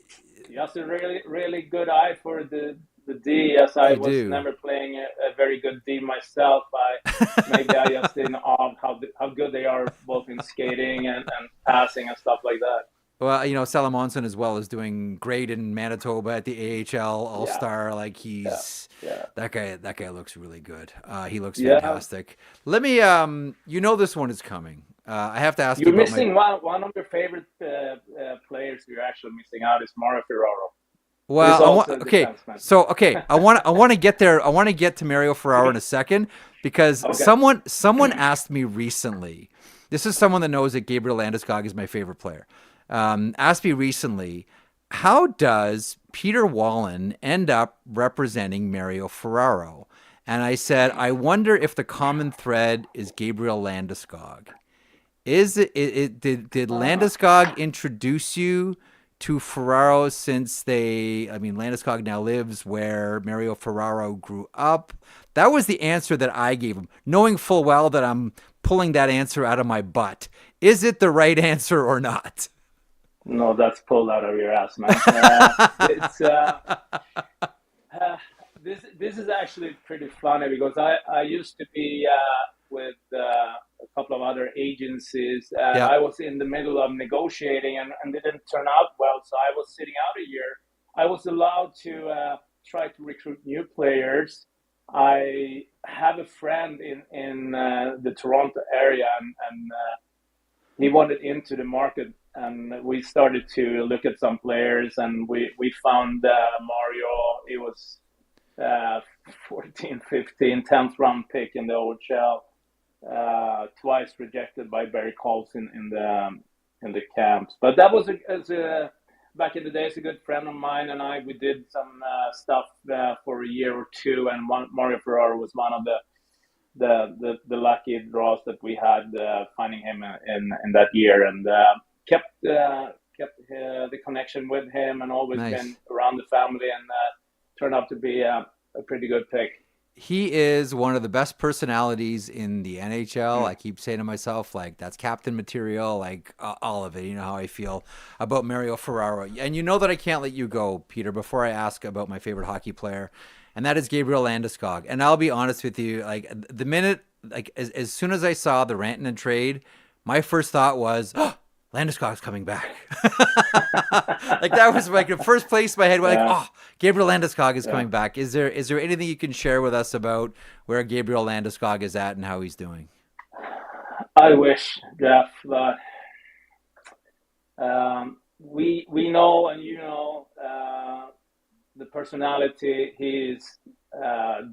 has a really, really good eye for the D. As I was never playing a very good D myself. Maybe I just in awe of how good they are both in skating and passing and stuff like that. Well, Salamonson as well is doing great in Manitoba at the AHL All-Star. Like that guy looks really good. He looks fantastic. Let me, this one is coming. I have to ask you. You're missing one of your favorite players. You're actually missing out is Mario Ferraro. Well, I want to get there. I want to get to Mario Ferraro in a second because someone asked me recently. This is someone that knows that Gabriel Landeskog is my favorite player. Asked me recently, how does Peter Wallen end up representing Mario Ferraro? And I said, I wonder if the common thread is Gabriel Landeskog. Did Landeskog introduce you to Ferraro since Landeskog now lives where Mario Ferraro grew up? That was the answer that I gave him, knowing full well that I'm pulling that answer out of my butt. Is it the right answer or not? No, that's pulled out of your ass, man. This is actually pretty funny because I used to be with a couple of other agencies. I was in the middle of negotiating and didn't turn out well, so I was sitting out a year. I was allowed to try to recruit new players. I have a friend in the Toronto area, and he wanted into the market we started to look at some players, and we found Mario. He was 14, 15, 10th round pick in the OHL, twice rejected by Barry Colson in the camps. But that was back in the days, a good friend of mine and I, we did some stuff for a year or two, and Mario Ferraro was one of the lucky draws that we had finding him in that year, and kept the connection with him, and always been around the family, and turned out to be a pretty good pick. He is one of the best personalities in the NHL. I keep saying to myself, like, that's captain material, like all of it. You know how I feel about Mario Ferraro. And you know that I can't let you go, Peter, before I ask about my favorite hockey player, and that is Gabriel Landeskog. And I'll be honest with you, like, the minute, like, as soon as I saw the Rantanen trade, my first thought was, oh, Landeskog's coming back. Like, that was like the first place in my head went like, oh, Gabriel Landeskog is coming back. Is there anything you can share with us about where Gabriel Landeskog is at and how he's doing? I wish, Jeff, but we know, and you know, the personality. He's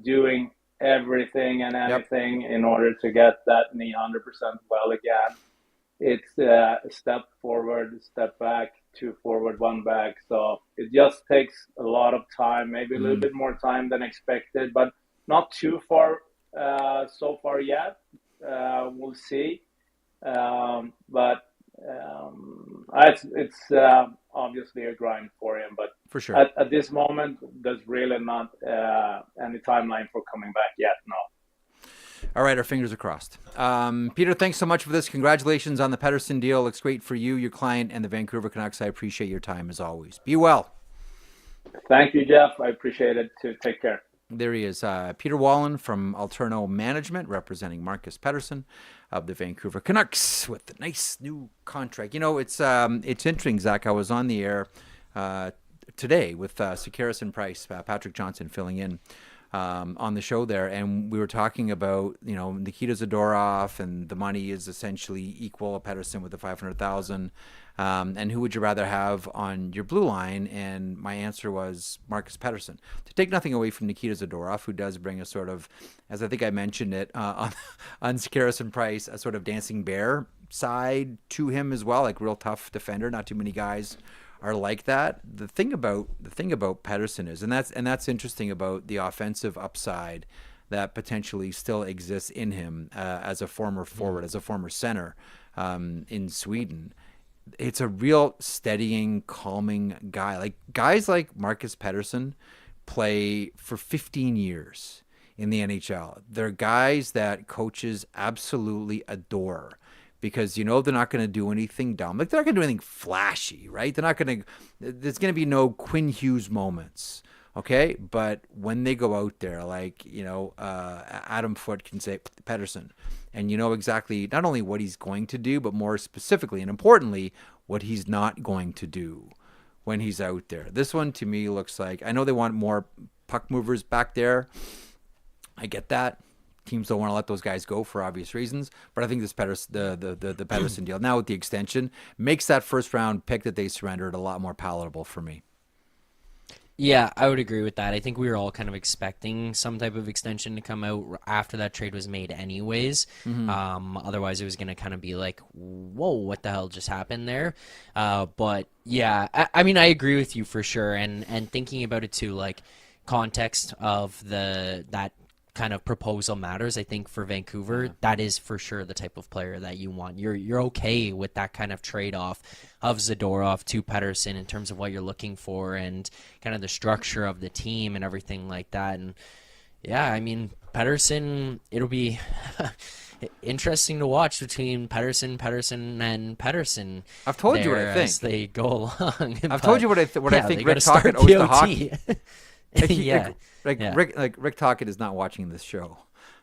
doing everything and anything in order to get that knee 100% well again. It's a step forward, a step back, 2 forward, 1 back. So it just takes a lot of time, maybe a little bit more time than expected, but not too far so far yet. We'll see. But it's obviously a grind for him. But for sure, at this moment, there's really not any timeline for coming back yet. No. All right, our fingers are crossed. Peter, thanks so much for this. Congratulations on the Pettersson deal. Looks great for you, your client, and the Vancouver Canucks. I appreciate your time as always. Be well. Thank you, Jeff. I appreciate it too. Take care. There he is, Peter Wallen from Alterno Management, representing Marcus Pettersson of the Vancouver Canucks with the nice new contract. You know, it's interesting, Zach. I was on the air today with Sekeres and Price, Patrick Johnson filling in on the show there, and we were talking about, you know, Nikita Zadorov, and the money is essentially equal Pettersson with the $500,000, and who would you rather have on your blue line? And my answer was Marcus Pettersson. To take nothing away from Nikita Zadorov, who does bring a sort of, as I think I mentioned it on Sekeres and Price, a sort of dancing bear side to him as well, like real tough defender. Not too many guys are like that. The thing about Pettersson is, and that's interesting about the offensive upside that potentially still exists in him as a former forward, as a former center in Sweden. It's a real steadying, calming guy. Like, guys like Marcus Pettersson play for 15 years in the NHL. They're guys that coaches absolutely adore, because, you know, they're not going to do anything dumb. Like, they're not going to do anything flashy, right? There's going to be no Quinn Hughes moments, okay? But when they go out there, like, you know, Adam Foote can say Pettersson, and you know exactly not only what he's going to do, but more specifically and importantly, what he's not going to do when he's out there. This one, to me, looks like, I know they want more puck movers back there. I get that. Teams don't want to let those guys go for obvious reasons, but I think this the Pettersson deal now with the extension makes that first round pick that they surrendered a lot more palatable for me. Yeah, I would agree with that. I think we were all kind of expecting some type of extension to come out after that trade was made anyways. Otherwise, it was going to kind of be like, whoa, what the hell just happened there? But yeah, I mean, I agree with you for sure. And thinking about it too, like, context of that kind of proposal matters. I think for Vancouver, that is for sure the type of player that you want. You're okay with that kind of trade-off of Zadorov to Pettersson in terms of what you're looking for and kind of the structure of the team and everything like that. And yeah, I mean, Pettersson, it'll be interesting to watch between Pettersson, and Pettersson. I've told you what I think as they go along. I've told you what I think Rick Tocchet owes to hockey. Rick Tocchet is not watching this show,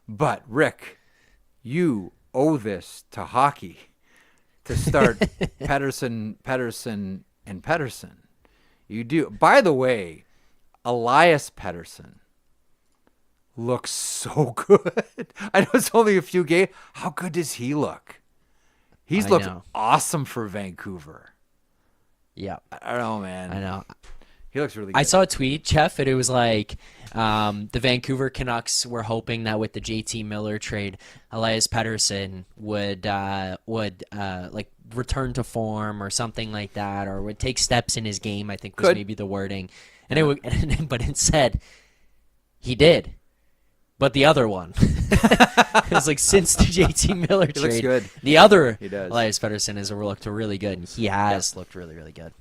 but Rick, you owe this to hockey to start Pettersson, and Pettersson. You do. By the way, Elias Pettersson looks so good. I know it's only a few games. How good does he look? He's looked awesome for Vancouver. Yeah. I don't know, man. I know. He looks really good. I saw a tweet, Jeff, and it was like the Vancouver Canucks were hoping that with the JT Miller trade, Elias Pettersson would like return to form or something like that, or would take steps in his game, I think was maybe the wording. And but it said he did. But the other one, it was like since the JT Miller trade, looks good. The other Elias Pettersson has looked really good, and he has looked really, really good.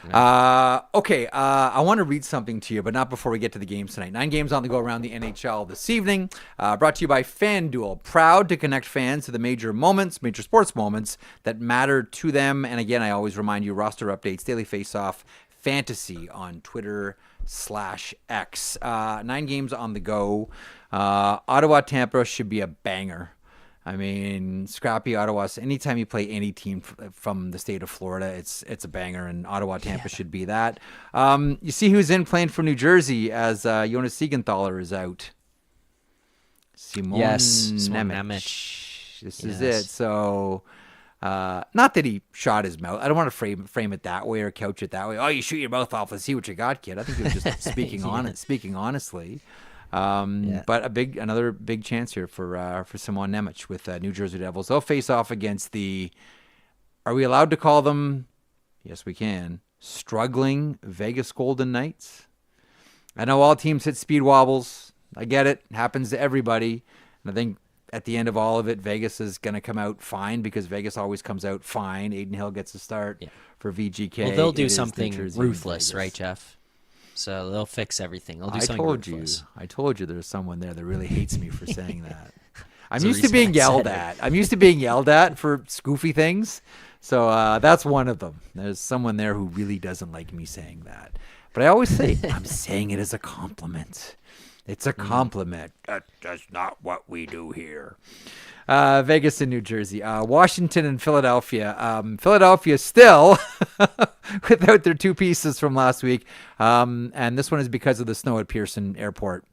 Okay, I want to read something to you, but not before we get to the games tonight. 9 games on the go around the NHL this evening. Brought to you by FanDuel. Proud to connect fans to the major sports moments that matter to them. And again, I always remind you, roster updates, daily Faceoff, fantasy on Twitter/X. 9 games on the go. Ottawa-Tampa should be a banger. I mean, scrappy Ottawa. Anytime you play any team from the state of Florida, it's a banger, and Ottawa-Tampa should be that. You see who's in playing for New Jersey as Jonas Siegenthaler is out. Simon Nemec. This is it. So, not that he shot his mouth. I don't want to frame it that way or couch it that way. Oh, you shoot your mouth off. Let's see what you got, kid. I think he was just speaking honestly. But another big chance here for Simon Nemec with New Jersey Devils. They'll face off against are we allowed to call them? Yes, we can. Struggling Vegas Golden Knights. I know all teams hit speed wobbles. I get it. It happens to everybody. And I think at the end of all of it, Vegas is going to come out fine because Vegas always comes out fine. Aiden Hill gets a start for VGK. Well, they'll do something ruthless, right, Jeff? So they'll fix everything. They'll do something ruthless. I told you there's someone there that really hates me for saying that. I'm used to being yelled at. I'm used to being yelled at for goofy things. So that's one of them. There's someone there who really doesn't like me saying that. But I always say, I'm saying it as a compliment. It's a compliment. That's not what we do here. Vegas and New Jersey. Washington and Philadelphia. Philadelphia still without their 2 pieces from last week. And this one is because of the snow at Pearson Airport.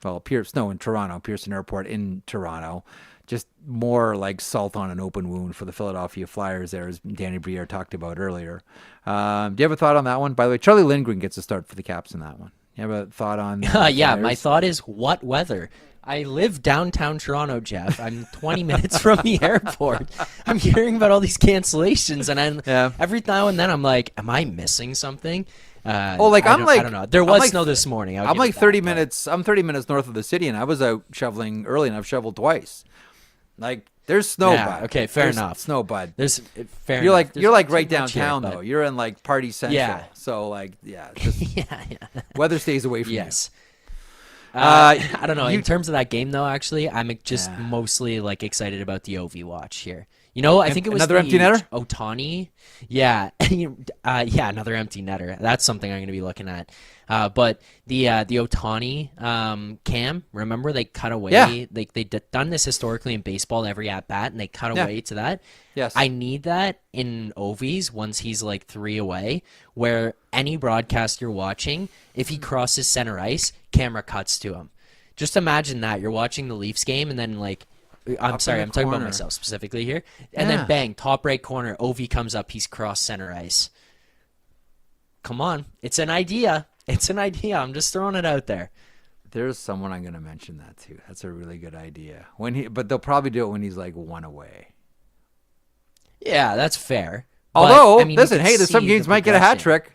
Well, snow in Toronto, Pearson Airport in Toronto. Just more like salt on an open wound for the Philadelphia Flyers there, as Danny Briere talked about earlier. Do you have a thought on that one? By the way, Charlie Lindgren gets a start for the Caps in that one. You have a thought on yeah, my thought is what weather? I live downtown Toronto, Jeff. I'm 20 minutes from the airport. I'm hearing about all these cancellations, and every now and then I'm like, am I missing something? I don't know. There was snow this morning. I'm like 30 minutes. I'm 30 minutes north of the city, and I was out shoveling early, and I've shoveled twice. Like there's snow, bud. Okay, fair enough. Snow, bud. You're like right downtown though. You're in like Party Central. Yeah. So weather stays away from you. I don't know. In terms of that game, though, actually, I'm just mostly like excited about the OV watch here. You know, I think it was another empty netter. Ohtani, another empty netter. That's something I'm going to be looking at. But the Ohtani cam, remember they cut away. Yeah. They done this historically in baseball every at bat, and they cut away to that. Yes, I need that in OVs once he's like 3 away, where any broadcast you're watching, if he crosses center ice, camera cuts to him. Just imagine that you're watching the Leafs game, and then like. I'm talking about myself specifically here. And then bang, top right corner, OV comes up, he's cross center ice. Come on. It's an idea. I'm just throwing it out there. There's someone I'm going to mention that to. That's a really good idea. But they'll probably do it when he's like 1 away. Yeah, that's fair. Although, listen, hey, there's some games might get a hat trick.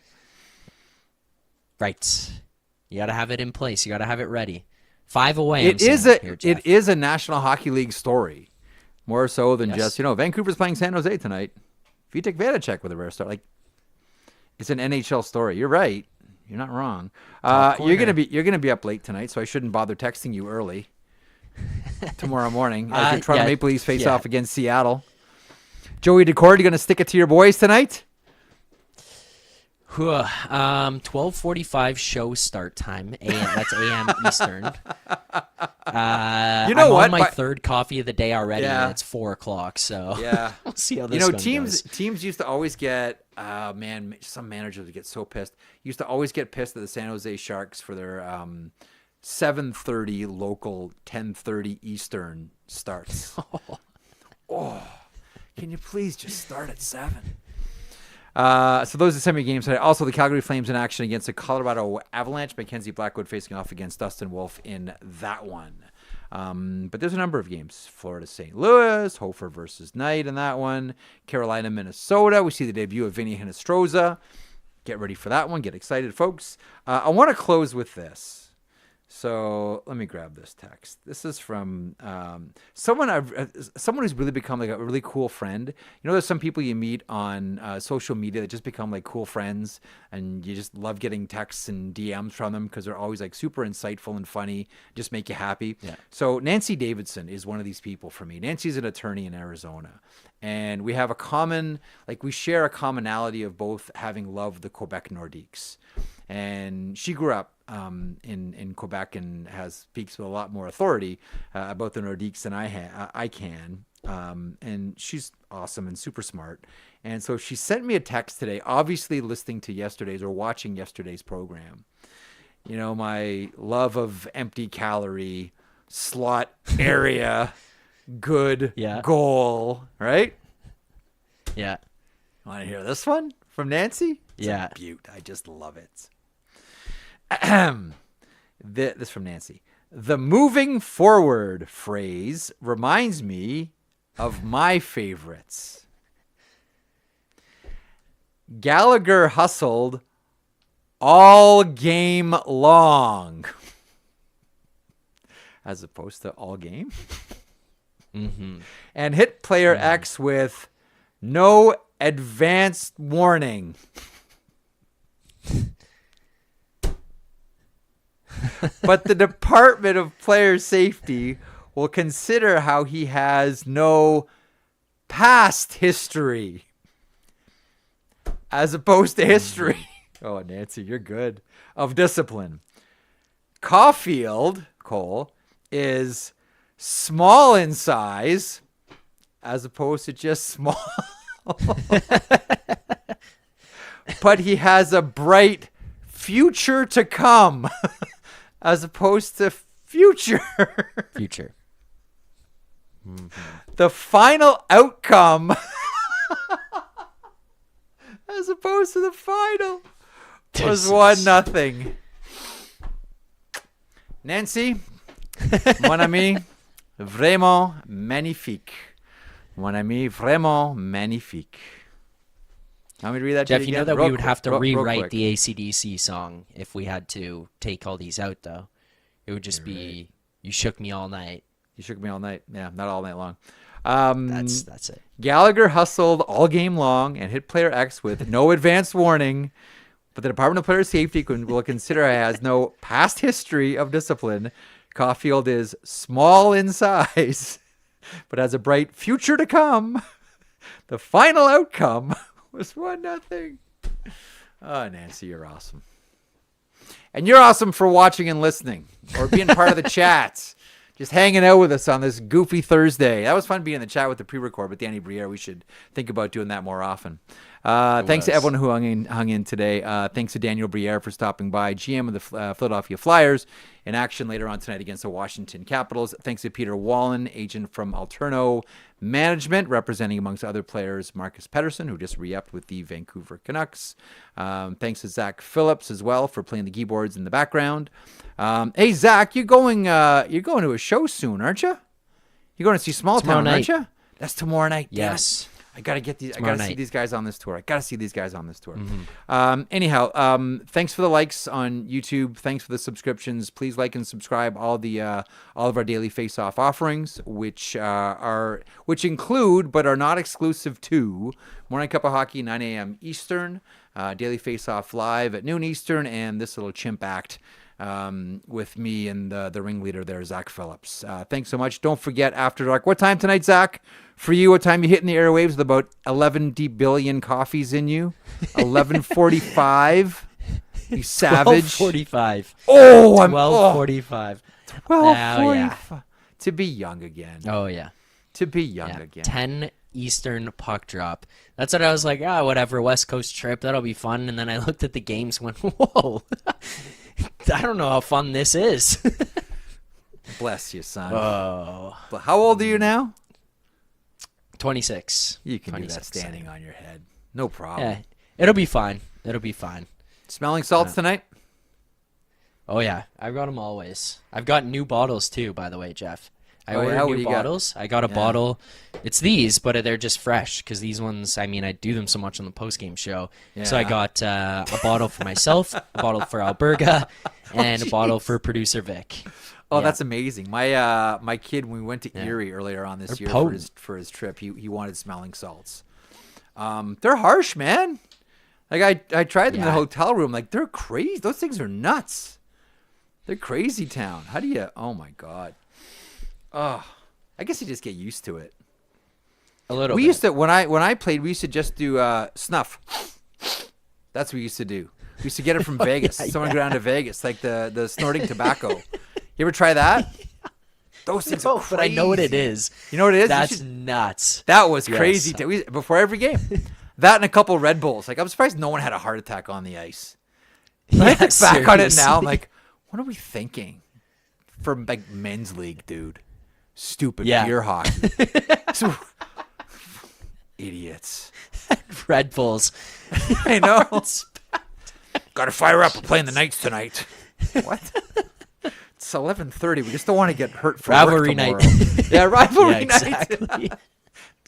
Right. You got to have it in place. You got to have it ready. 5 away. It is a National Hockey League story, more so than just Vancouver's playing San Jose tonight. Vitek Vanacek with a rare start, it's an NHL story. You're right. You're not wrong. You're gonna be up late tonight, so I shouldn't bother texting you early tomorrow morning as your Toronto Maple Leafs face off against Seattle. Joey Decord, you gonna stick it to your boys tonight? 12:45 show start time. That's AM Eastern. You know I'm on my third coffee of the day already, and it's 4:00. So we'll see how this one goes. Teams used to always get some managers would get so pissed. Used to always get pissed at the San Jose Sharks for their 7:30 local, 10:30 Eastern starts. Can you please just start at 7? So those are the semi-games today. Also, the Calgary Flames in action against the Colorado Avalanche. Mackenzie Blackwood facing off against Dustin Wolf in that one. But there's a number of games. Florida, St. Louis, Hofer versus Knight in that one. Carolina, Minnesota. We see the debut of Vinny Hinostroza. Get ready for that one. Get excited, folks. I want to close with this. So let me grab this text. This is from someone who's really become like a really cool friend. You know, there's some people you meet on social media that just become like cool friends, and you just love getting texts and DMs from them because they're always like super insightful and funny, just make you happy. Yeah. So Nancy Davidson is one of these people for me. Nancy's an attorney in Arizona, and we have we share a commonality of both having loved the Quebec Nordiques. And she grew up in Quebec and speaks with a lot more authority about the Nordiques than I can. And she's awesome and super smart. And so she sent me a text today, obviously listening to yesterday's or watching yesterday's program. You know, my love of empty calorie, slot area, good goal, right? Yeah. Want to hear this one from Nancy? It's a beaut. I just love it. This from Nancy. The moving forward phrase reminds me of my favorites. Gallagher hustled all game long. As opposed to all game. Mm-hmm. And hit player X with no advanced warning. But the Department of Player Safety will consider how he has no past history as opposed to history. Oh, Nancy, you're good. Of discipline. Caulfield, Cole, is small in size as opposed to just small. But he has a bright future to come. As opposed to future. Future. Mm-hmm. The final outcome. As opposed to the final. Was 1-0. Nancy. Mon ami. Vraiment magnifique. Mon ami. Vraiment magnifique. Want me to read that, Jeff? You know that we would have to rewrite the AC/DC song if we had to take all these out, though. It would just be "You Shook Me All Night." You shook me all night. Yeah, not all night long. That's it. Gallagher hustled all game long and hit player X with no advanced warning, but the Department of Player Safety will consider he has no past history of discipline. Caulfield is small in size, but has a bright future to come. The final outcome was 1-0. Oh, Nancy, you're awesome. And you're awesome for watching and listening or being part of the chats. Just hanging out with us on this goofy Thursday. That was fun being in the chat with the pre-record with Danny Briere. We should think about doing that more often. Thanks to everyone who hung in today. Thanks to Daniel Briere for stopping by, GM of the Philadelphia Flyers, in action later on tonight against the Washington Capitals. Thanks to Peter Wallen, agent from Alterno Management, representing amongst other players Marcus Pettersson, who just re-upped with the Vancouver Canucks. Thanks to Zach Phillips as well for playing the keyboards in the background. Hey Zach, you're going to a show soon, aren't you? You're going to see Small Town, aren't you? That's tomorrow night. Yes. I gotta get these. I gotta see these guys on this tour. Anyhow, thanks for the likes on YouTube. Thanks for the subscriptions. Please like and subscribe all of our daily Faceoff offerings, which include but are not exclusive to Morning Cup of Hockey, 9 a.m. Eastern, Daily Faceoff live at noon Eastern, and this little chimp act with me and the ringleader there, Zach Phillips. Thanks so much. Don't forget After Dark. What time tonight, Zach? For you, what time you hitting the airwaves with about 11 billion coffees in you? 11:45. You savage. 12:45. Oh, I'm 12:45. 12:45. To be young again. Oh yeah. To be young again. 10 Eastern puck drop. That's what I was like. Whatever. West Coast trip. That'll be fun. And then I looked at the games. And went, whoa. I don't know how fun this is. Bless you, son. Oh. How old are you now? 26. You can do 26, that standing on your head. No problem. Yeah, it'll be fine. It'll be fine. Smelling salts tonight? Oh, yeah. I've got them always. I've got new bottles, too, by the way, Jeff. I ordered What do new you got? bottles. I got a bottle. It's these, but they're just fresh because these ones, I mean, I do them so much on the post-game show. So I got a bottle for myself, a bottle for Alberga, and a bottle for producer Vic. Oh, that's amazing. My kid, when we went to Erie earlier on this year for his trip, he wanted smelling salts. They're harsh, man. Like I tried them in the hotel room. Like, they're crazy. Those things are nuts. They're crazy town. How do you? Oh my God. Oh, I guess you just get used to it. A little. We bit. used to when I played. We used to just do snuff. That's what we used to do. We used to get it from Vegas. Someone go down to Vegas, like the snorting tobacco. You ever try that? Those things are crazy. But I know what it is. You know what it is? That's nuts. That was crazy. Before every game. That and a couple Red Bulls. Like, I'm surprised no one had a heart attack on the ice. I think back on it now, I'm like, what are we thinking? For like men's league, dude. Stupid beer hockey. Idiots. Red Bulls. I know. Got to fire up. We're playing the Knights tonight. What? It's 11:30. We just don't want to get hurt for rivalry work tomorrow. night. Yeah, rivalry exactly. night.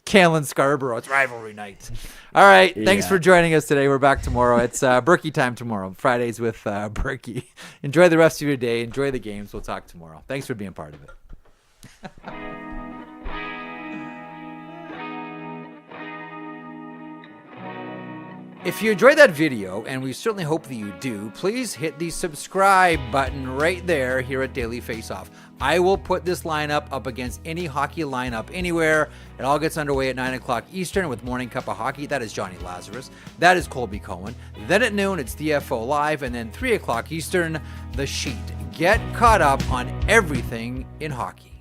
Callan Scarborough. It's rivalry night. All right. Thanks for joining us today. We're back tomorrow. It's Berkey time tomorrow. Fridays with Berkey. Enjoy the rest of your day. Enjoy the games. We'll talk tomorrow. Thanks for being part of it. If you enjoyed that video, and we certainly hope that you do, please hit the subscribe button right there here at Daily Faceoff. I will put this lineup up against any hockey lineup anywhere. It all gets underway at 9 o'clock Eastern with Morning Cup of Hockey. That is Johnny Lazarus. That is Colby Cohen. Then at noon, it's DFO Live. And then 3 o'clock Eastern, The Sheet. Get caught up on everything in hockey.